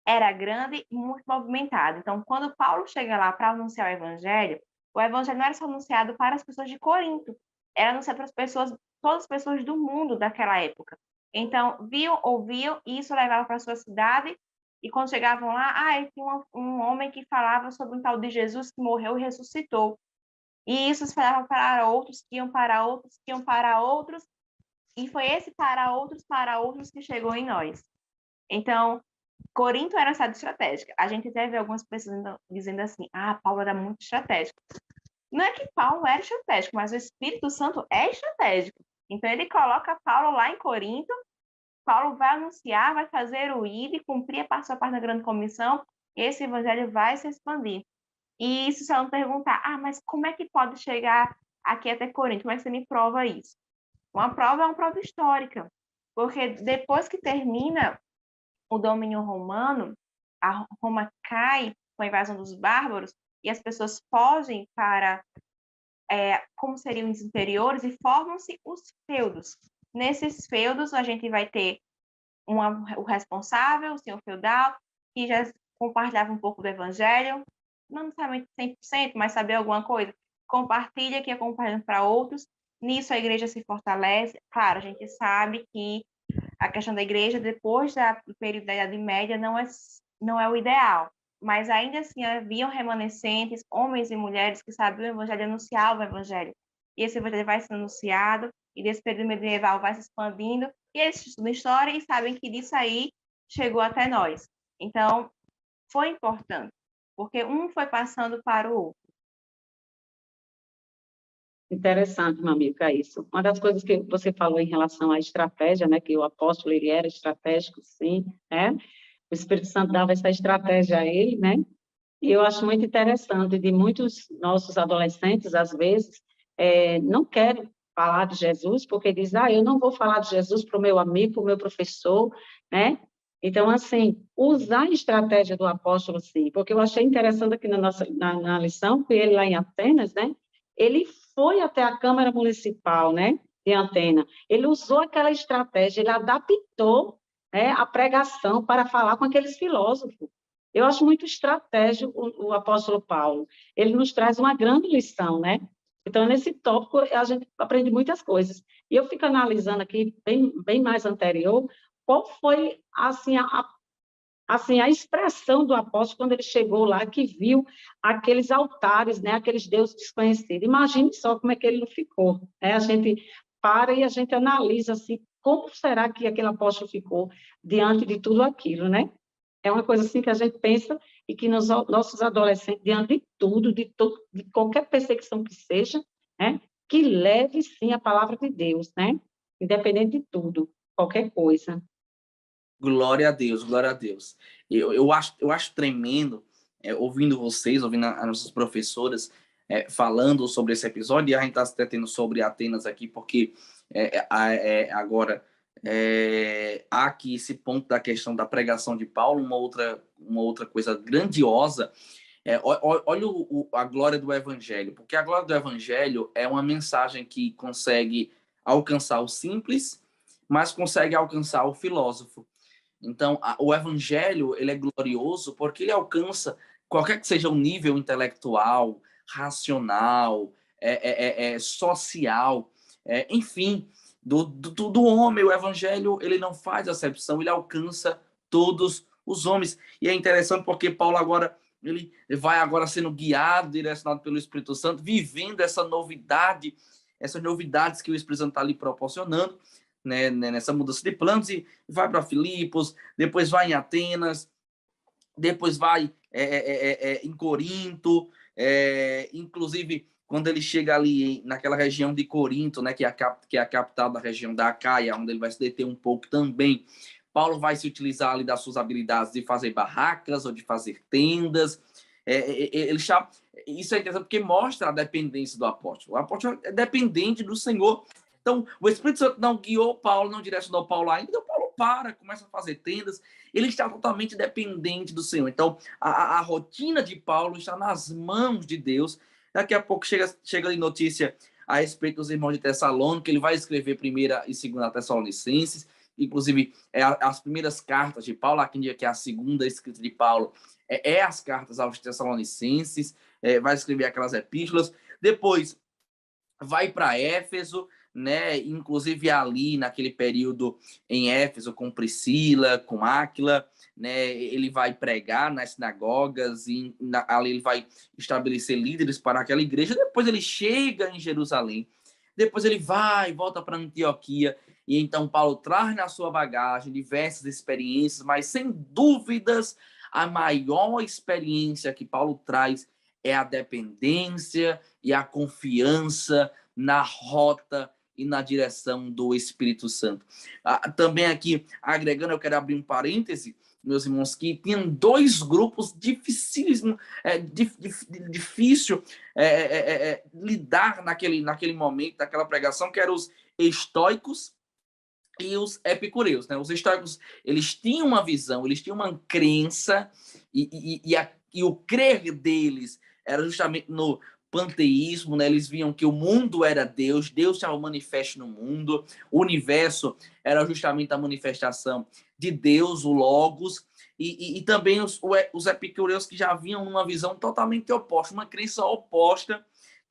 Era grande e muito movimentado. Então, quando Paulo chega lá para anunciar o evangelho não era só anunciado para as pessoas de Corinto, era anunciado para as pessoas, todas as pessoas do mundo daquela época. Então, viam, ouviam, e isso levava para a sua cidade, e quando chegavam lá, tinha um homem que falava sobre um tal de Jesus que morreu e ressuscitou. E isso se falava para outros, que iam para outros, que iam para outros, e foi esse para outros que chegou em nós. Então, Corinto era uma cidade estratégica. A gente até vê algumas pessoas dizendo assim, Paulo era muito estratégico. Não é que Paulo era estratégico, mas o Espírito Santo é estratégico. Então, ele coloca Paulo lá em Corinto, Paulo vai anunciar, vai fazer o ID, cumprir a sua parte da grande comissão, e esse evangelho vai se expandir. E isso, se ela não perguntar, mas como é que pode chegar aqui até Corinto? Como é que você me prova isso? Uma prova é uma prova histórica, porque depois que termina o domínio romano, a Roma cai com a invasão dos bárbaros e as pessoas fogem para como seriam os interiores e formam-se os feudos. Nesses feudos, a gente vai ter o responsável, o senhor feudal, que já compartilhava um pouco do evangelho, não necessariamente 100%, mas saber alguma coisa, compartilha, que é compartilhando para outros, Nisso a igreja se fortalece. Claro, a gente sabe que a questão da igreja, depois do período da Idade Média, não é o ideal. Mas ainda assim haviam remanescentes, homens e mulheres que sabiam o evangelho, anunciavam o evangelho. E esse evangelho vai sendo anunciado, e desse período medieval vai se expandindo, e eles estudam história e sabem que disso aí chegou até nós. Então, foi importante, porque um foi passando para o outro. Interessante, meu amigo, é isso. Uma das coisas que você falou em relação à estratégia, né, que o apóstolo, ele era estratégico, sim, né? O Espírito Santo dava essa estratégia a ele, né? E eu acho muito interessante de muitos nossos adolescentes, às vezes, não querem falar de Jesus, porque diz, eu não vou falar de Jesus para o meu amigo, para o meu professor, né? Então, assim, usar a estratégia do apóstolo, sim, porque eu achei interessante aqui na lição, que ele lá em Atenas, né? Ele foi até a Câmara Municipal, né? De Atenas. Ele usou aquela estratégia, ele adaptou, né, a pregação para falar com aqueles filósofos. Eu acho muito estratégico o apóstolo Paulo. Ele nos traz uma grande lição, né? Então, nesse tópico, a gente aprende muitas coisas. E eu fico analisando aqui, bem mais anterior, qual foi, assim, a expressão do apóstolo quando ele chegou lá, que viu aqueles altares, né? Aqueles deuses desconhecidos. Imagine só como é que ele não ficou, né? A gente para e a gente analisa, assim, como será que aquele apóstolo ficou diante de tudo aquilo, né? É uma coisa assim que a gente pensa e que nos nossos adolescentes, diante de tudo, de qualquer perseguição que seja, né, que leve, sim, a palavra de Deus, né, independente de tudo, qualquer coisa. Glória a Deus, glória a Deus. Eu acho tremendo, ouvindo vocês, ouvindo as nossas professoras falando sobre esse episódio, e a gente está se detendo sobre Atenas aqui, porque agora há aqui esse ponto da questão da pregação de Paulo, uma outra coisa grandiosa. Olha a glória do Evangelho, porque a glória do Evangelho é uma mensagem que consegue alcançar o simples, mas consegue alcançar o filósofo. Então, o evangelho, ele é glorioso porque ele alcança qualquer que seja o nível intelectual, racional, social, enfim, do homem. O evangelho, ele não faz acepção, ele alcança todos os homens. E é interessante porque Paulo agora, ele vai agora sendo guiado, direcionado pelo Espírito Santo, vivendo essas novidades que o Espírito Santo está lhe proporcionando, né, nessa mudança de planos, e vai para Filipos, depois vai em Atenas, depois vai em Corinto, inclusive quando ele chega ali naquela região de Corinto, né, que é a capital da região da Acaia, onde ele vai se deter um pouco também, Paulo vai se utilizar ali das suas habilidades de fazer barracas ou de fazer tendas. Isso é interessante porque mostra a dependência do apóstolo. O apóstolo é dependente do Senhor. Então, o Espírito Santo não guiou Paulo, não direcionou Paulo ainda, então Paulo começa a fazer tendas, ele está totalmente dependente do Senhor. Então, a rotina de Paulo está nas mãos de Deus. Daqui a pouco chega ali notícia a respeito dos irmãos de Tessalônica, ele vai escrever 1ª e 2ª Tessalonicenses, inclusive as primeiras cartas de Paulo, aqui que é a segunda escrita de Paulo, as cartas aos Tessalonicenses, vai escrever aquelas epístolas, depois vai para Éfeso, né? Inclusive ali naquele período em Éfeso com Priscila, com Áquila, né? Ele vai pregar nas sinagogas e ali ele vai estabelecer líderes para aquela igreja. Depois ele chega em Jerusalém, depois ele volta para Antioquia, e então Paulo traz na sua bagagem diversas experiências, mas sem dúvidas a maior experiência que Paulo traz é a dependência e a confiança na rota e na direção do Espírito Santo. Também aqui, agregando, eu quero abrir um parêntese, meus irmãos, que tinham 2 grupos difícil lidar naquele momento, naquela pregação, que eram os estoicos e os epicureus, né? Os estoicos, eles tinham uma visão, eles tinham uma crença, e o crer deles era justamente no panteísmo, né? Eles viam que o mundo era Deus, Deus estava manifesto no mundo, o universo era justamente a manifestação de Deus, o Logos, e também os epicureus, que já vinham numa visão totalmente oposta, uma crença oposta,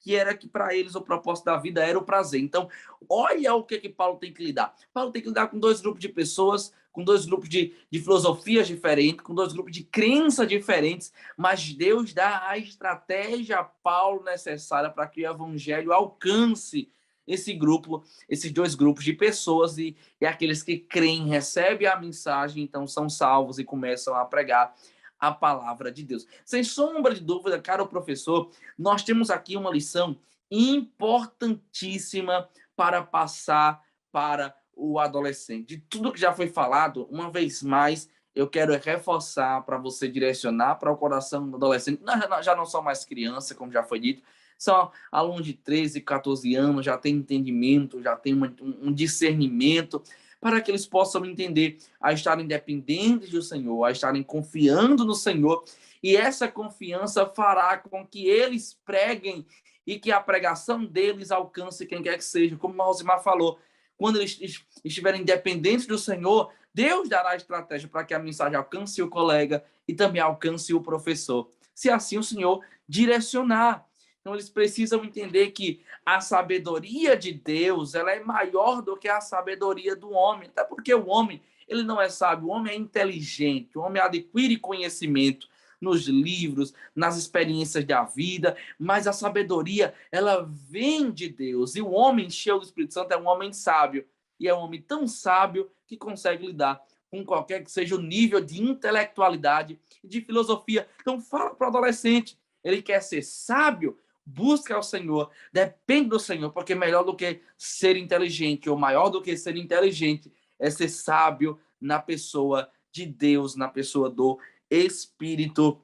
que era que para eles o propósito da vida era o prazer. Então, olha o que Paulo tem que lidar. Paulo tem que lidar com dois grupos de pessoas, com dois grupos de filosofias diferentes, com dois grupos de crenças diferentes, mas Deus dá a estratégia a Paulo necessária para que o evangelho alcance esse grupo, esses dois grupos de pessoas, e aqueles que creem, recebem a mensagem, então são salvos e começam a pregar a palavra de Deus. Sem sombra de dúvida, caro professor, nós temos aqui uma lição importantíssima para passar para o adolescente. De tudo que já foi falado, uma vez mais, eu quero reforçar para você direcionar para o coração do adolescente. Já não são mais crianças, como já foi dito, são alunos de 13, 14 anos, já tem entendimento, já tem um discernimento, para que eles possam entender a estarem dependentes do Senhor, a estarem confiando no Senhor, e essa confiança fará com que eles preguem e que a pregação deles alcance quem quer que seja. Como o Rosimar falou, quando eles estiverem dependentes do Senhor, Deus dará a estratégia para que a mensagem alcance o colega e também alcance o professor, se assim o Senhor direcionar. Então, eles precisam entender que a sabedoria de Deus, ela é maior do que a sabedoria do homem. Até porque o homem, ele não é sábio, o homem é inteligente, o homem adquire conhecimento nos livros, nas experiências da vida, mas a sabedoria, ela vem de Deus. E o homem cheio do Espírito Santo é um homem sábio. E é um homem tão sábio que consegue lidar com qualquer que seja o nível de intelectualidade e de filosofia. Então, fala para o adolescente, ele quer ser sábio, busca ao Senhor, depende do Senhor, porque melhor do que ser inteligente, ou maior do que ser inteligente, é ser sábio na pessoa de Deus, na pessoa do Espírito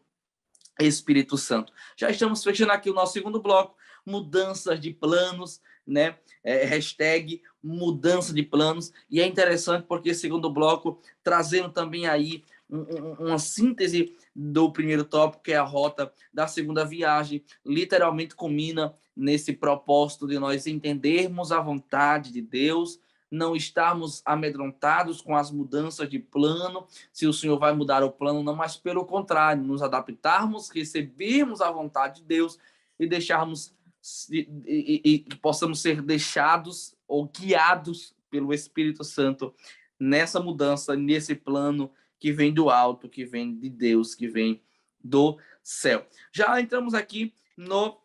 Santo. Já estamos fechando aqui o nosso segundo bloco, mudanças de planos, né? Hashtag mudança de planos, e é interessante porque esse segundo bloco, trazendo também aí uma síntese do primeiro tópico, que é a rota da segunda viagem, literalmente culmina nesse propósito de nós entendermos a vontade de Deus, não estarmos amedrontados com as mudanças de plano, se o Senhor vai mudar o plano, não, mas pelo contrário, nos adaptarmos, recebermos a vontade de Deus e deixarmos e possamos ser deixados ou guiados pelo Espírito Santo nessa mudança, nesse plano que vem do alto, que vem de Deus, que vem do céu. Já entramos aqui no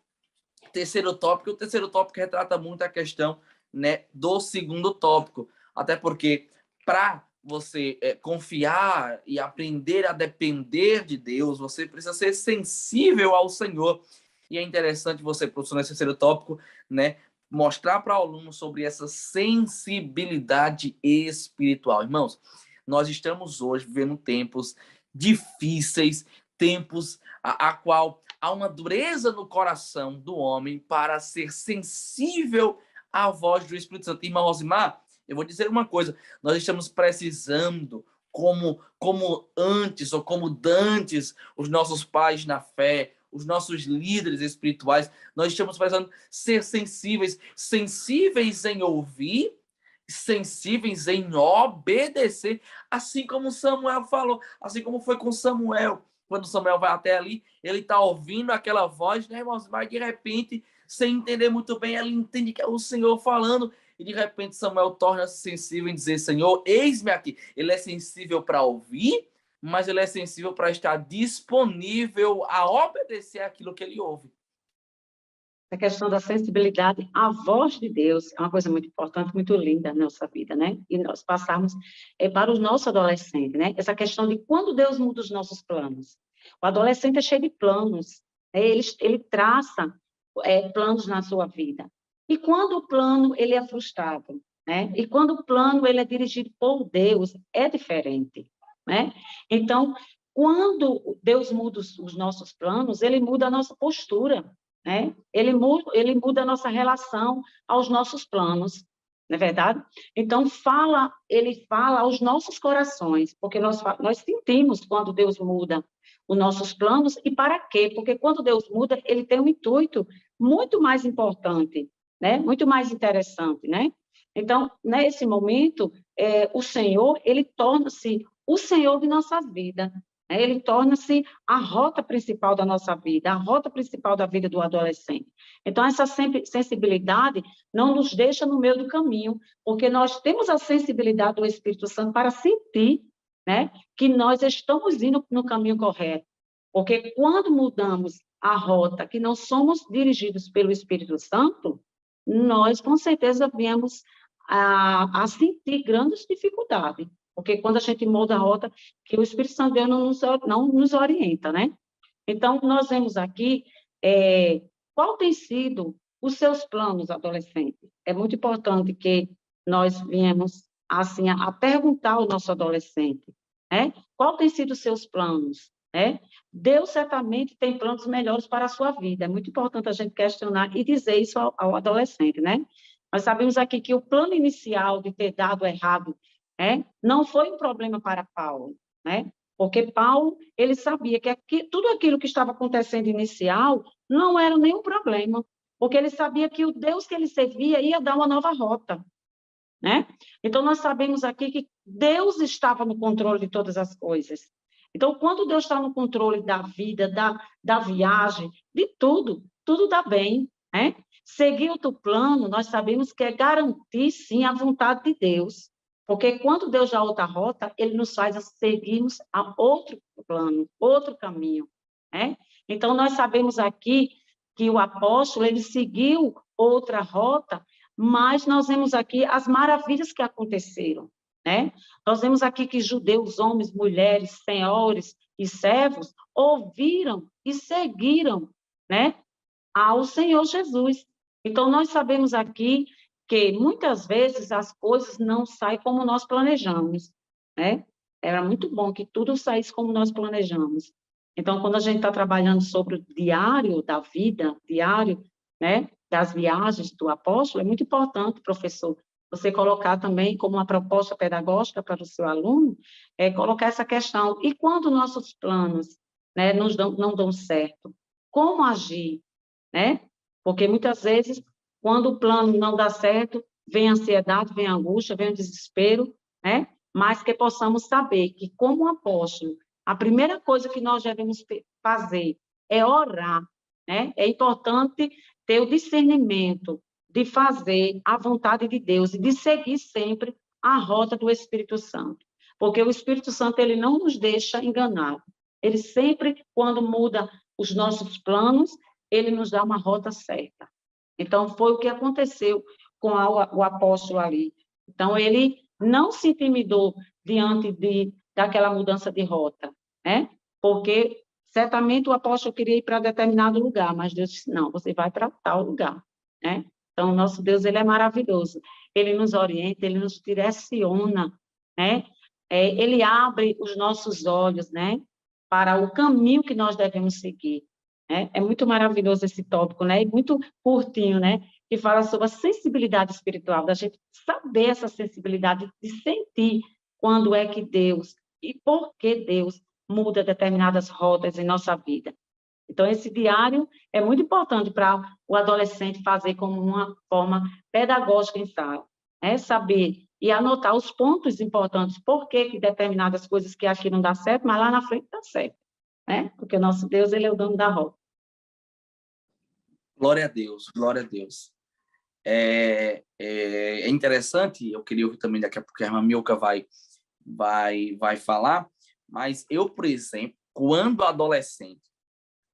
terceiro tópico. O terceiro tópico retrata muito a questão, né, do segundo tópico, até porque para você confiar e aprender a depender de Deus, você precisa ser sensível ao Senhor. E é interessante você, professor, nesse terceiro tópico, né, mostrar para o aluno sobre essa sensibilidade espiritual. Irmãos, nós estamos hoje vivendo tempos difíceis, tempos a qual há uma dureza no coração do homem para ser sensível à voz do Espírito Santo. Irmão Rosimar, eu vou dizer uma coisa, nós estamos precisando, como antes ou como dantes, os nossos pais na fé, os nossos líderes espirituais, nós estamos precisando ser sensíveis em ouvir, sensíveis em obedecer, assim como Samuel falou, assim como foi com Samuel. Quando Samuel vai até ali, ele está ouvindo aquela voz, né, irmãos? Mas de repente, sem entender muito bem, ele entende que é o Senhor falando, e de repente Samuel torna-se sensível em dizer: Senhor, eis-me aqui. Ele é sensível para ouvir, mas ele é sensível para estar disponível a obedecer aquilo que ele ouve. A questão da sensibilidade à voz de Deus é uma coisa muito importante, muito linda na nossa vida, né? E nós passarmos para os nossos adolescentes, né? Essa questão de quando Deus muda os nossos planos. O adolescente é cheio de planos, né? Ele traça planos na sua vida. E quando o plano ele é frustrado, né? E quando o plano ele é dirigido por Deus, é diferente, né? Então, quando Deus muda os nossos planos, ele muda a nossa postura, né? Ele muda a nossa relação aos nossos planos, não é verdade? Então, ele fala aos nossos corações, porque nós sentimos quando Deus muda os nossos planos, e para quê? Porque quando Deus muda, ele tem um intuito muito mais importante, né? Muito mais interessante, né? Então, nesse momento, o Senhor, ele torna-se o Senhor de nossa vida, né? Ele torna-se a rota principal da nossa vida, a rota principal da vida do adolescente. Então, essa sensibilidade não nos deixa no meio do caminho, porque nós temos a sensibilidade do Espírito Santo para sentir, né, que nós estamos indo no caminho correto. Porque quando mudamos a rota, que não somos dirigidos pelo Espírito Santo, nós, com certeza, viemos a sentir grandes dificuldades. Porque quando a gente muda a rota, que o Espírito Santo de Deus não nos orienta, né? Então, nós vemos aqui qual tem sido os seus planos, adolescente. É muito importante que nós viemos assim a perguntar ao nosso adolescente, né? Qual tem sido os seus planos, né? Deus certamente tem planos melhores para a sua vida. É muito importante a gente questionar e dizer isso ao adolescente, né? Nós sabemos aqui que o plano inicial de ter dado errado, né, não foi um problema para Paulo, né? Porque Paulo, ele sabia que tudo aquilo que estava acontecendo inicial não era nenhum problema, porque ele sabia que o Deus que ele servia ia dar uma nova rota, né? Então, nós sabemos aqui que Deus estava no controle de todas as coisas. Então, quando Deus está no controle da vida, da viagem, de tudo, tudo dá bem, né? Seguir outro plano, nós sabemos que é garantir, sim, a vontade de Deus. Porque quando Deus dá outra rota, ele nos faz seguirmos a outro plano, outro caminho, né? Então, nós sabemos aqui que o apóstolo, ele seguiu outra rota, mas nós vemos aqui as maravilhas que aconteceram, né? Nós vemos aqui que judeus, homens, mulheres, senhores e servos ouviram e seguiram, né, ao Senhor Jesus. Então, nós sabemos aqui que muitas vezes as coisas não saem como nós planejamos, né? Era muito bom que tudo saísse como nós planejamos. Então, quando a gente está trabalhando sobre o diário da vida, diário, né, das viagens do apóstolo, é muito importante, professor, você colocar também como uma proposta pedagógica para o seu aluno, colocar essa questão. E quando nossos planos, né, não dão certo, como agir, né? Porque muitas vezes, quando o plano não dá certo, vem a ansiedade, vem a angústia, vem o desespero, né? Mas que possamos saber que, como apóstolo, a primeira coisa que nós devemos fazer é orar, né? É importante ter o discernimento de fazer a vontade de Deus e de seguir sempre a rota do Espírito Santo. Porque o Espírito Santo, ele não nos deixa enganar. Ele sempre, quando muda os nossos planos, ele nos dá uma rota certa. Então, foi o que aconteceu com o apóstolo ali. Então, ele não se intimidou diante daquela mudança de rota, né? Porque certamente o apóstolo queria ir para determinado lugar, mas Deus disse, não, você vai para tal lugar, né? Então, o nosso Deus, ele é maravilhoso. Ele nos orienta, ele nos direciona, né? Ele abre os nossos olhos, né, para o caminho que nós devemos seguir. Né? É muito maravilhoso esse tópico, né? E muito curtinho, né? Que fala sobre a sensibilidade espiritual, da gente saber essa sensibilidade, de sentir quando é que Deus e por que Deus muda determinadas rotas em nossa vida. Então, esse diário é muito importante para o adolescente fazer como uma forma pedagógica em sala, né? Saber e anotar os pontos importantes, por que determinadas coisas que aqui não dá certo, mas lá na frente dá certo, né? Porque o nosso Deus, ele é o dono da rota. Glória a Deus, glória a Deus. É interessante, eu queria ouvir também daqui a pouco a irmã Milka vai falar, mas eu, por exemplo, quando adolescente,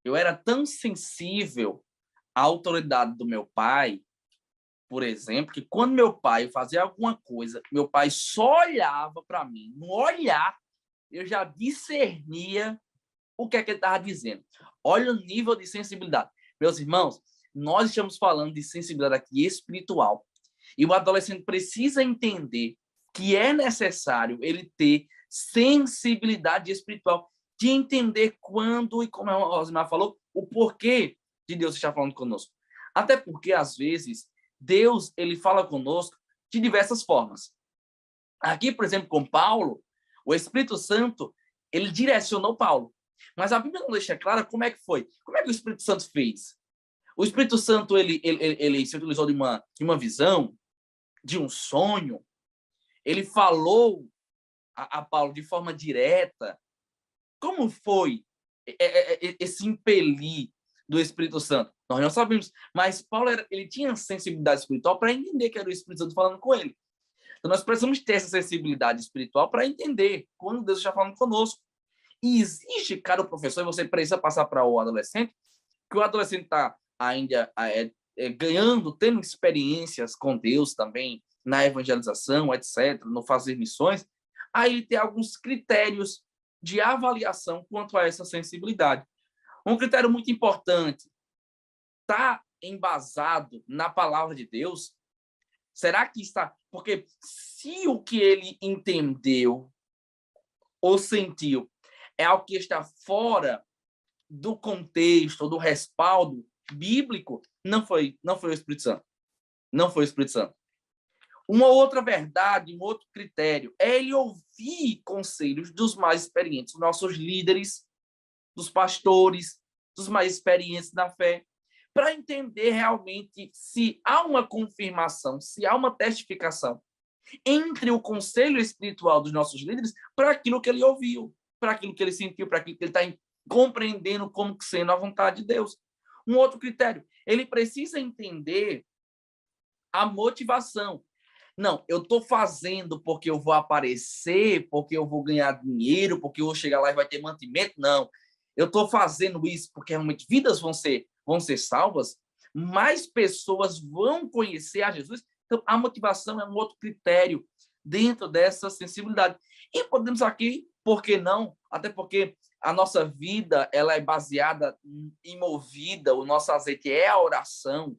eu era tão sensível à autoridade do meu pai, por exemplo, que quando meu pai fazia alguma coisa, meu pai só olhava para mim. No olhar, eu já discernia o que é que ele estava dizendo. Olha o nível de sensibilidade. Meus irmãos, nós estamos falando de sensibilidade aqui espiritual. E o adolescente precisa entender que é necessário ele ter sensibilidade espiritual, de entender quando, e como a Rosimar falou, o porquê de Deus estar falando conosco. Até porque, às vezes, Deus, ele fala conosco de diversas formas. Aqui, por exemplo, com Paulo, o Espírito Santo, ele direcionou Paulo. Mas a Bíblia não deixa clara como é que foi. Como é que o Espírito Santo fez? O Espírito Santo, ele se utilizou de uma visão, de um sonho. Ele falou a Paulo de forma direta. Como foi esse impelir do Espírito Santo? Nós não sabemos, mas Paulo ele tinha sensibilidade espiritual para entender que era o Espírito Santo falando com ele. Então, nós precisamos ter essa sensibilidade espiritual para entender quando Deus está falando conosco. E existe, cara, professor, e você precisa passar para o adolescente, que o adolescente está ainda ganhando, tendo experiências com Deus também, na evangelização, etc., no fazer missões, aí ele tem alguns critérios de avaliação quanto a essa sensibilidade. Um critério muito importante, está embasado na palavra de Deus? Será que está... Porque se o que ele entendeu ou sentiu é algo que está fora do contexto, do respaldo bíblico, não foi o Espírito Santo. Não foi o Espírito Santo. Uma outra verdade, um outro critério, é ele ouvir conselhos dos mais experientes, nossos líderes, dos pastores, dos mais experientes na fé, para entender realmente se há uma confirmação, se há uma testificação entre o conselho espiritual dos nossos líderes para aquilo que ele ouviu, para aquilo que ele sentiu, para aquilo que ele está compreendendo como sendo a vontade de Deus. Um outro critério, ele precisa entender a motivação. Não, eu estou fazendo porque eu vou aparecer, porque eu vou ganhar dinheiro, porque eu vou chegar lá e vai ter mantimento. Não, eu estou fazendo isso porque realmente vidas vão ser salvas, mais pessoas vão conhecer a Jesus. Então, a motivação é um outro critério dentro dessa sensibilidade. E podemos aqui, por que não? Até porque a nossa vida ela é baseada e movida, o nosso azeite é a oração,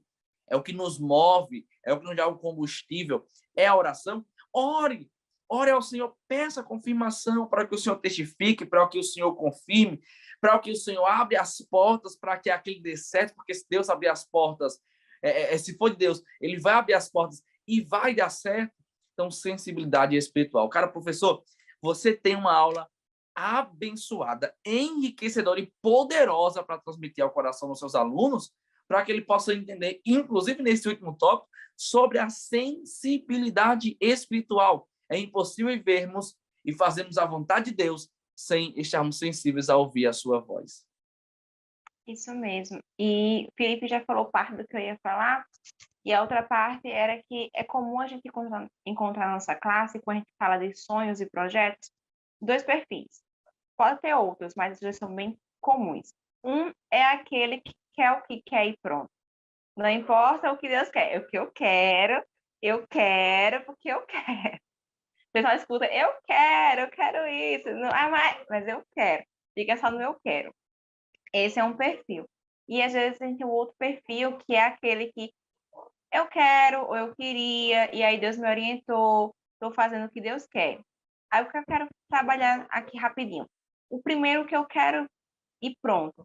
é o que nos move, é o que nos dá o combustível, é a oração. Ore ao Senhor, peça confirmação para que o Senhor testifique, para que o Senhor confirme, para que o Senhor abra as portas para que aquilo dê certo, porque se Deus abrir as portas, se for de Deus, ele vai abrir as portas e vai dar certo. Então, sensibilidade espiritual. Cara, professor, você tem uma aula abençoada, enriquecedora e poderosa para transmitir ao coração dos seus alunos, para que ele possa entender, inclusive nesse último tópico, sobre a sensibilidade espiritual. É impossível vermos e fazermos a vontade de Deus sem estarmos sensíveis a ouvir a sua voz. Isso mesmo. E Felipe já falou parte do que eu ia falar, e a outra parte era que é comum a gente encontrar na nossa classe, quando a gente fala de sonhos e projetos, dois perfis. Pode ter outros, mas eles são bem comuns. Um é aquele que quer o que quer e pronto. Não importa o que Deus quer, é o que eu quero porque eu quero. O pessoal escuta, eu quero isso, não, mas eu quero. Fica só no eu quero. Esse é um perfil. E às vezes a gente tem um outro perfil, que é aquele que eu quero, ou eu queria, e aí Deus me orientou, estou fazendo o que Deus quer. Aí o que eu quero trabalhar aqui rapidinho. O primeiro que eu quero e pronto.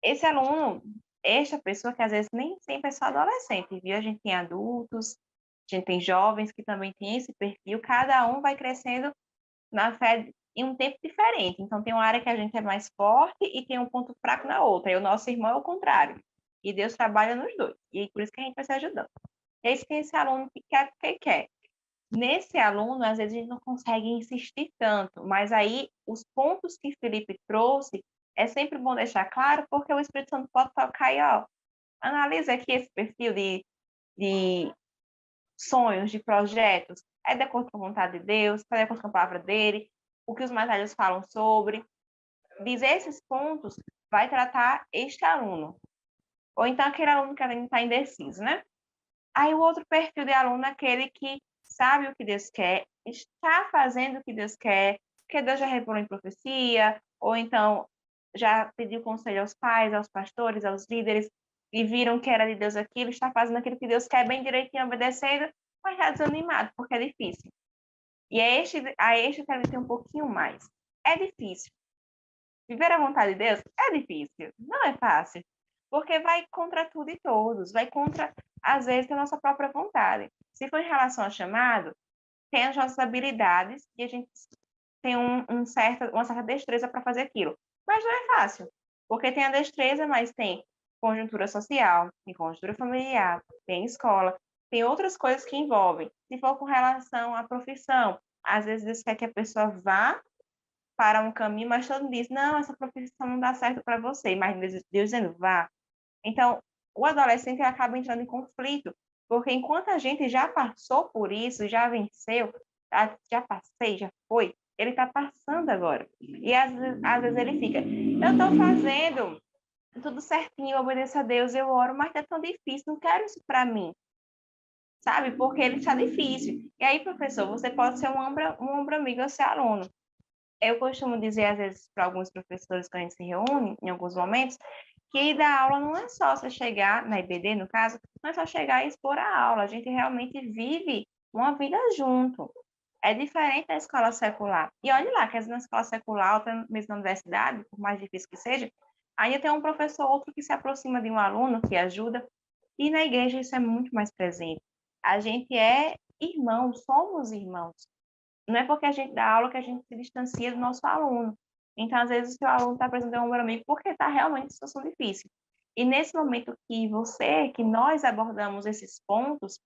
Esse aluno, esta pessoa que às vezes nem sempre é só adolescente, viu? A gente tem adultos, a gente tem jovens que também tem esse perfil, cada um vai crescendo na fé em um tempo diferente. Então, tem uma área que a gente é mais forte e tem um ponto fraco na outra. E o nosso irmão é o contrário. E Deus trabalha nos dois. E por isso que a gente vai se ajudando. E aí tem esse aluno que quer porque quer. Nesse aluno, às vezes a gente não consegue insistir tanto, mas aí os pontos que Felipe trouxe é sempre bom deixar claro, porque o Espírito Santo pode tocar e, ó, analisa aqui esse perfil de sonhos, de projetos, é de acordo com a vontade de Deus, é de acordo com a palavra dele, o que os mais velhos falam sobre. Dizer esses pontos vai tratar este aluno. Ou então aquele aluno que ainda está indeciso, né? Aí o outro perfil de aluno é aquele que sabe o que Deus quer, está fazendo o que Deus quer, porque Deus já revelou em profecia, ou então já pediu conselho aos pais, aos pastores, aos líderes, e viram que era de Deus aquilo, está fazendo aquilo que Deus quer bem direitinho, obedecendo, mas está desanimado, porque é difícil. E a este quero ter um pouquinho mais. É difícil. Viver a vontade de Deus é difícil, não é fácil, porque vai contra tudo e todos, vai contra, às vezes, a nossa própria vontade. Se for em relação ao chamado, tem as nossas habilidades e a gente tem uma certa destreza para fazer aquilo. Mas não é fácil, porque tem a destreza, mas tem conjuntura social, tem conjuntura familiar, tem escola, tem outras coisas que envolvem. Se for com relação à profissão, às vezes Deus quer que a pessoa vá para um caminho, mas todo mundo diz, não, essa profissão não dá certo para você, mas Deus dizendo, vá. Então, o adolescente acaba entrando em conflito, porque enquanto a gente já passou por isso, já venceu, já passei, já foi, ele está passando agora. E às vezes ele fica, eu estou fazendo tudo certinho, eu obedeço a Deus, eu oro, mas é tão difícil, não quero isso para mim, sabe? Porque ele está difícil. E aí, professor, você pode ser um ombro amigo ao seu aluno. Eu costumo dizer, às vezes, para alguns professores que a gente se reúne, em alguns momentos, que dar aula não é só você chegar, na IBD, no caso, não é só chegar e expor a aula, a gente realmente vive uma vida junto. É diferente da escola secular. E olha lá, que na escola secular, ou até mesmo na universidade, por mais difícil que seja, ainda tem um professor ou outro que se aproxima de um aluno, que ajuda, e na igreja isso é muito mais presente. A gente é irmão, somos irmãos. Não é porque a gente dá aula que a gente se distancia do nosso aluno. Então, às vezes, o seu aluno está apresentando um problema porque está realmente em situação difícil. E nesse momento que nós abordamos esses pontos,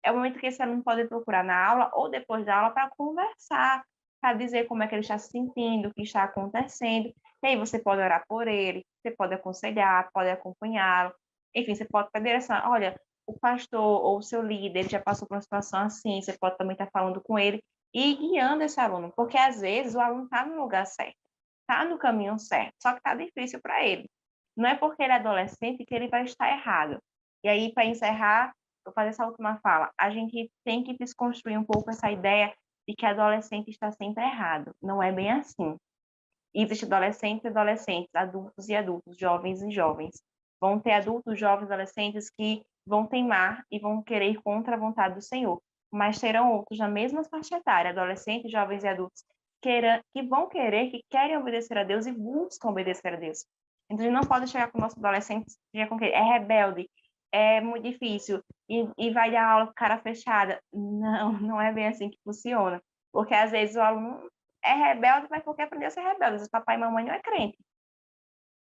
é o momento que esse aluno pode procurar na aula ou depois da aula para conversar, para dizer como é que ele está se sentindo, o que está acontecendo. E aí você pode orar por ele, você pode aconselhar, pode acompanhá-lo. Enfim, você pode pedir essa, olha, o pastor ou o seu líder ele já passou por uma situação assim, você pode também estar falando com ele e guiando esse aluno, porque às vezes o aluno está no lugar certo, está no caminho certo, só que está difícil para ele. Não é porque ele é adolescente que ele vai estar errado. E aí, para encerrar, vou fazer essa última fala. A gente tem que desconstruir um pouco essa ideia de que adolescente está sempre errado. Não é bem assim. Existe adolescentes e adolescentes, adultos e adultos, jovens e jovens. Vão ter adultos, jovens, adolescentes que vão teimar e vão querer ir contra a vontade do Senhor. Mas terão outros na mesma faixa etária, adolescentes, jovens e adultos, que vão querer, que querem obedecer a Deus e buscam obedecer a Deus. Então, a gente não pode chegar com o nosso adolescente e com que é rebelde, é muito difícil, e vai dar aula com cara fechada. Não, não é bem assim que funciona. Porque, às vezes, o aluno é rebelde, mas porque aprendeu a ser rebelde. Às vezes, papai e mamãe não é crente.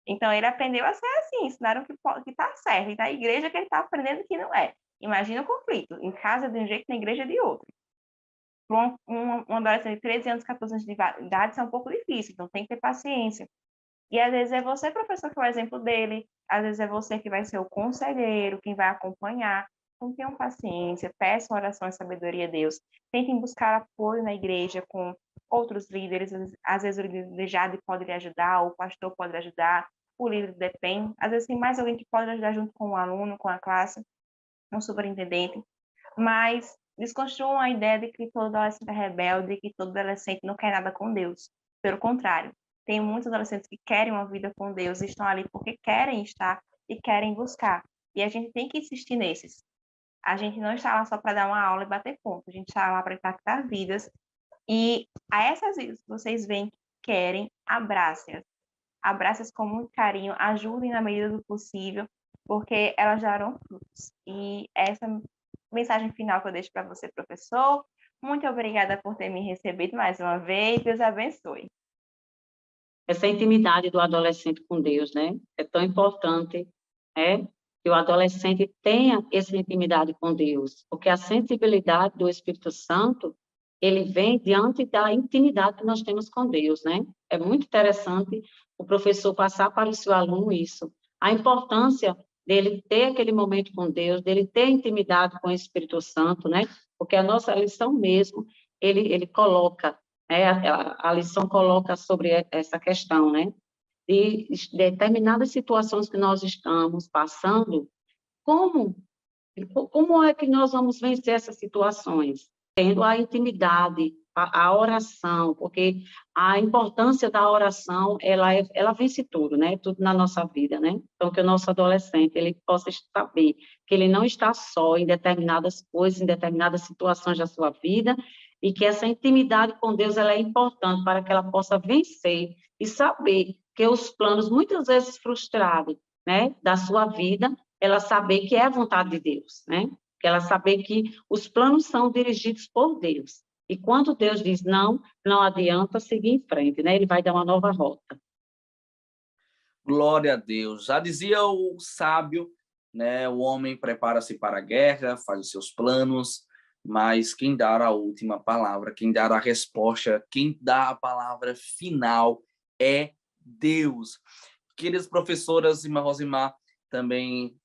Então, ele aprendeu a ser assim, ensinaram que está certo. E na igreja que ele está aprendendo que não é. Imagina o conflito. Em casa de um jeito, na igreja de outro. Para um adolescente de 13 anos, 14 anos de idade, isso é um pouco difícil. Então, tem que ter paciência. E às vezes é você, professor, que é o exemplo dele, às vezes é você que vai ser o conselheiro, quem vai acompanhar. Então, tenham paciência, peçam oração e sabedoria a Deus. Tentem buscar apoio na igreja com outros líderes, às vezes o líder já pode lhe ajudar, o pastor pode lhe ajudar, o líder depende. Às vezes tem mais alguém que pode ajudar junto com o aluno, com a classe, um superintendente. Mas desconstruam a ideia de que todo adolescente é rebelde, que todo adolescente não quer nada com Deus. Pelo contrário, tem muitos adolescentes que querem uma vida com Deus, estão ali porque querem estar e querem buscar. E a gente tem que insistir nesses. A gente não está lá só para dar uma aula e bater ponto. A gente está lá para impactar vidas. E a essas vidas que vocês veem que querem, abrace-as. Abrace-as com muito carinho, ajudem na medida do possível, porque elas darão frutos. E essa mensagem final que eu deixo para você, professor. Muito obrigada por ter me recebido mais uma vez. Deus abençoe. Essa intimidade do adolescente com Deus, né? É tão importante, né? Que o adolescente tenha essa intimidade com Deus, porque a sensibilidade do Espírito Santo, ele vem diante da intimidade que nós temos com Deus, né? É muito interessante o professor passar para o seu aluno isso, a importância dele ter aquele momento com Deus, dele ter intimidade com o Espírito Santo, né? Porque a nossa lição mesmo, ele coloca, né? A lição coloca sobre essa questão, né? De determinadas situações que nós estamos passando, como é que nós vamos vencer essas situações? Tendo a intimidade, a oração, porque a importância da oração, ela vence tudo, né? Tudo na nossa vida, né? Então, que o nosso adolescente, ele possa saber que ele não está só em determinadas coisas, em determinadas situações da sua vida, e que essa intimidade com Deus, ela é importante para que ela possa vencer e saber que os planos, muitas vezes frustrados, né, da sua vida, ela saber que é a vontade de Deus, né? Que ela saber que os planos são dirigidos por Deus. E quando Deus diz não, não adianta seguir em frente, né? Ele vai dar uma nova rota. Glória a Deus. Já dizia o sábio, né? O homem prepara-se para a guerra, faz os seus planos, mas quem dá a última palavra, quem dá a resposta, quem dá a palavra final é Deus. Queridas professoras, irmã Rosimar, também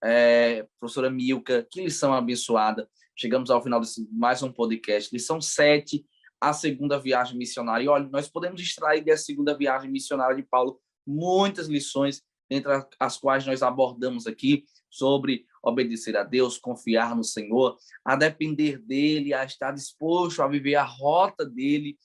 professora Milka, que lição abençoada. Chegamos ao final de mais um podcast, lição 7, a segunda viagem missionária. E olha, nós podemos extrair dessa segunda viagem missionária de Paulo muitas lições, entre as quais nós abordamos aqui, sobre obedecer a Deus, confiar no Senhor, a depender dele, a estar disposto a viver a rota dele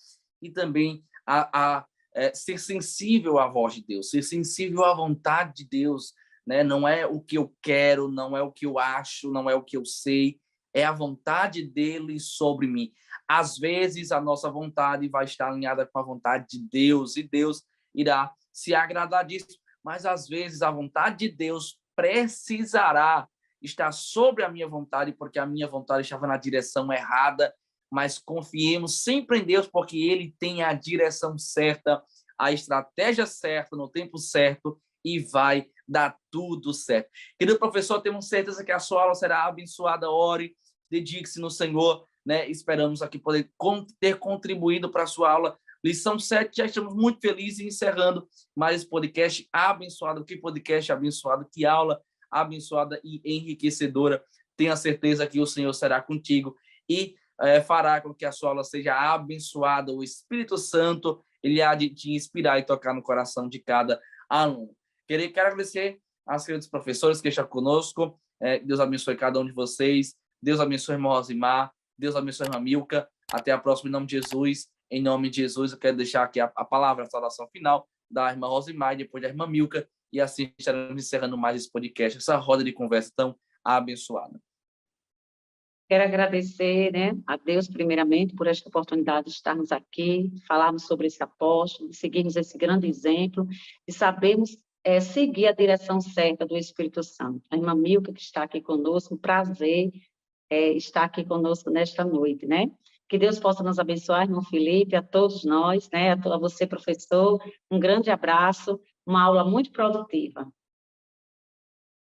e também a ser sensível à voz de Deus, ser sensível à vontade de Deus, né? Não é o que eu quero, não é o que eu acho, não é o que eu sei, é a vontade dele sobre mim. Às vezes, a nossa vontade vai estar alinhada com a vontade de Deus, e Deus irá se agradar disso, mas às vezes a vontade de Deus precisará estar sobre a minha vontade, porque a minha vontade estava na direção errada, mas confiemos sempre em Deus, porque Ele tem a direção certa, a estratégia certa, no tempo certo, e vai dar tudo certo. Querido professor, temos certeza que a sua aula será abençoada. Ore, dedique-se no Senhor, né? Esperamos aqui poder ter contribuído para a sua aula. Lição 7, já estamos muito felizes encerrando mais esse podcast abençoado. Que podcast abençoado, que aula abençoada e enriquecedora. Tenha certeza que o Senhor será contigo e fará com que a sua aula seja abençoada. O Espírito Santo, ele há de te inspirar e tocar no coração de cada aluno. Quero agradecer às queridas professoras que estão conosco. Deus abençoe cada um de vocês. Deus abençoe a irmã Rosimar. Deus abençoe a irmã Milka. Até a próxima, em nome de Jesus. Em nome de Jesus, eu quero deixar aqui a palavra, a saudação final da irmã Rosimar e depois da irmã Milka. E assim estaremos encerrando mais esse podcast, essa roda de conversa tão abençoada. Quero agradecer, né, a Deus, primeiramente, por esta oportunidade de estarmos aqui, falarmos sobre esse apóstolo, de seguirmos esse grande exemplo, e sabermos seguir a direção certa do Espírito Santo. A irmã Milka, que está aqui conosco, um prazer estar aqui conosco nesta noite, né? Que Deus possa nos abençoar, irmão Felipe, a todos nós, né? A você, professor, um grande abraço, uma aula muito produtiva.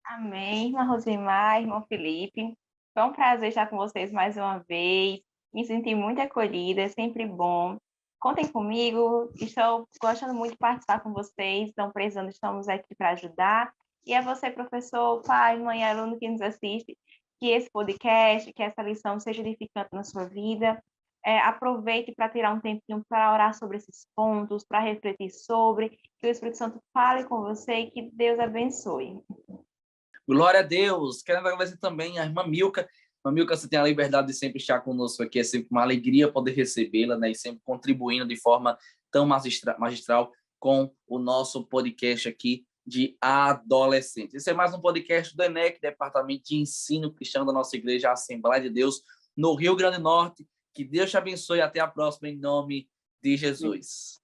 Amém, irmã Rosimar, irmão Felipe. Foi um prazer estar com vocês mais uma vez. Me senti muito acolhida, é sempre bom. Contem comigo, estou gostando muito de participar com vocês, estão precisando, estamos aqui para ajudar. E a você, professor, pai, mãe, aluno que nos assiste, que esse podcast, que essa lição seja edificante na sua vida. Aproveite para tirar um tempinho para orar sobre esses pontos, para refletir sobre, que o Espírito Santo fale com você e que Deus abençoe. Glória a Deus. Quero agradecer também a irmã Milka. Irmã Milka, você tem a liberdade de sempre estar conosco aqui. É sempre uma alegria poder recebê-la, né? E sempre contribuindo de forma tão magistral com o nosso podcast aqui de adolescentes. Esse é mais um podcast do ENEC, Departamento de Ensino Cristão da nossa Igreja Assembleia de Deus, no Rio Grande do Norte. Que Deus te abençoe. Até a próxima, em nome de Jesus.